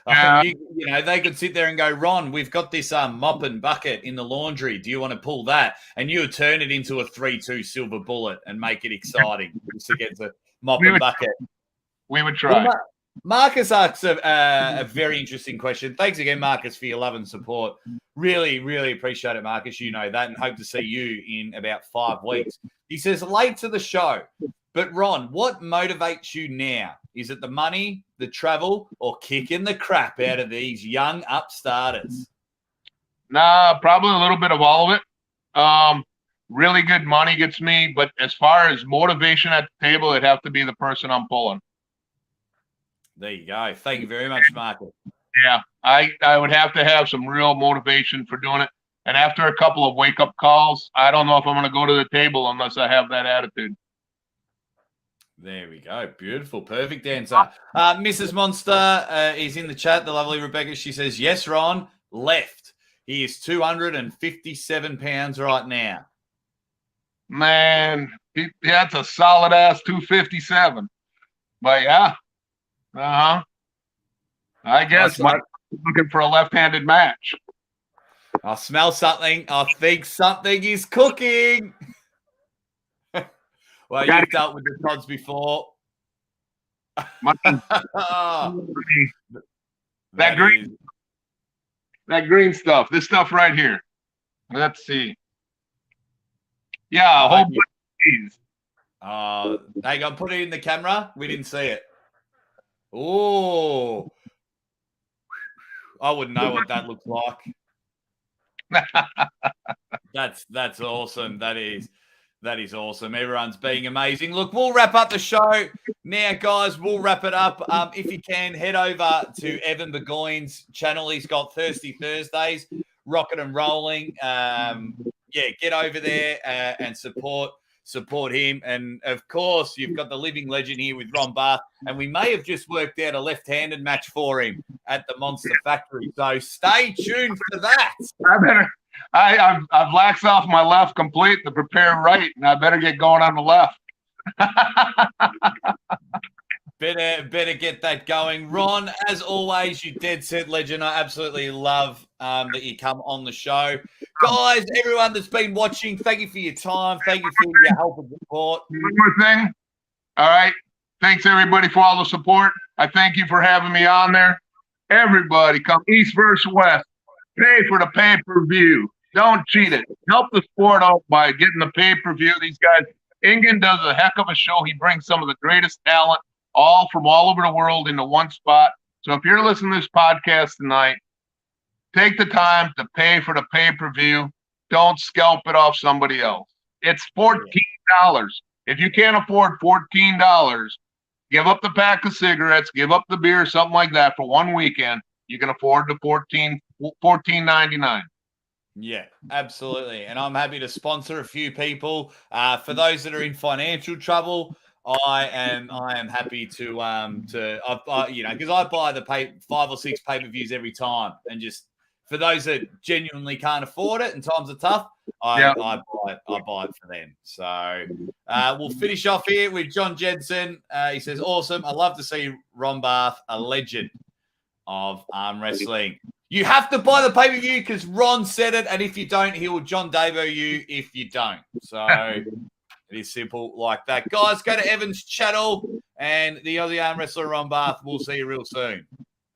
they could sit there and go, Ron, we've got this mop and bucket in the laundry. Do you want to pull that? And you would turn it into a 3-2 silver bullet and make it exciting just against a mop and bucket. We would try. Well, Marcus asks a very interesting question. Thanks again, Marcus, for your love and support. Really, really appreciate it, Marcus. You know that, and hope to see you in about 5 weeks. He says, late to the show. But, Ron, what motivates you now? Is it the money, the travel, or kicking the crap out of these young upstarters? Nah, probably a little bit of all of it. Really good money gets me, but as far as motivation at the table, it'd have to be the person I'm pulling. There you go. Thank you very much, Marcus. Yeah, I would have to have some real motivation for doing it. And after a couple of wake-up calls, I don't know if I'm going to go to the table unless I have that attitude. There we go. Beautiful. Perfect answer. Mrs. Monster is in the chat. The lovely Rebecca. She says, yes, Ron, left. He is 257 pounds right now. Man, that's a solid-ass 257. But, yeah. Uh-huh. I guess Mike's looking for a left-handed match. I smell something. I think something is cooking. Well, you've dealt with the Tods before. That green stuff. This stuff right here. Let's see. Yeah, a whole bunch of these. Hang on, put it in the camera. We didn't see it. Oh, I wouldn't know what that looks like. That's awesome. That is. That is awesome. Everyone's being amazing. Look, we'll wrap up the show now, guys. We'll wrap it up. If you can, head over to Evan Burgoyne's channel. He's got Thirsty Thursdays, rocking and rolling. Get over there and support him. And, of course, you've got the living legend here with Ron Barth. And we may have just worked out a left-handed match for him at the Monster Factory. So stay tuned for that. I've laxed off my left complete to prepare right, and I better get going on the left. Better get that going. Ron, as always, you dead set legend. I absolutely love that you come on the show. Guys, everyone that's been watching, thank you for your time. Thank you for your help and support. One more thing. All right. Thanks, everybody, for all the support. I thank you for having me on there. Everybody, come East versus West. Pay for the pay-per-view. Don't cheat it. Help the sport out by getting the pay-per-view. These guys, Ingen does a heck of a show. He brings some of the greatest talent all from all over the world into one spot. So if you're listening to this podcast tonight, take the time to pay for the pay-per-view. Don't scalp it off somebody else. It's $14. If you can't afford $14, give up the pack of cigarettes, give up the beer, something like that for one weekend. You can afford the $14.99. Yeah, absolutely. And I'm happy to sponsor a few people. For those that are in financial trouble, I am happy to because I buy the 5 or 6 pay-per-views every time, and just for those that genuinely can't afford it and times are tough, I buy it for them. So we'll finish off here with John Jensen. He says, "Awesome. I love to see Ron Barth, a legend of arm wrestling. You have to buy the pay-per-view because Ron said it, and if you don't, he will John Davo you if you don't." So it is simple like that. Guys, go to Evan's channel and the Aussie arm wrestler Ron Barth. We'll see you real soon.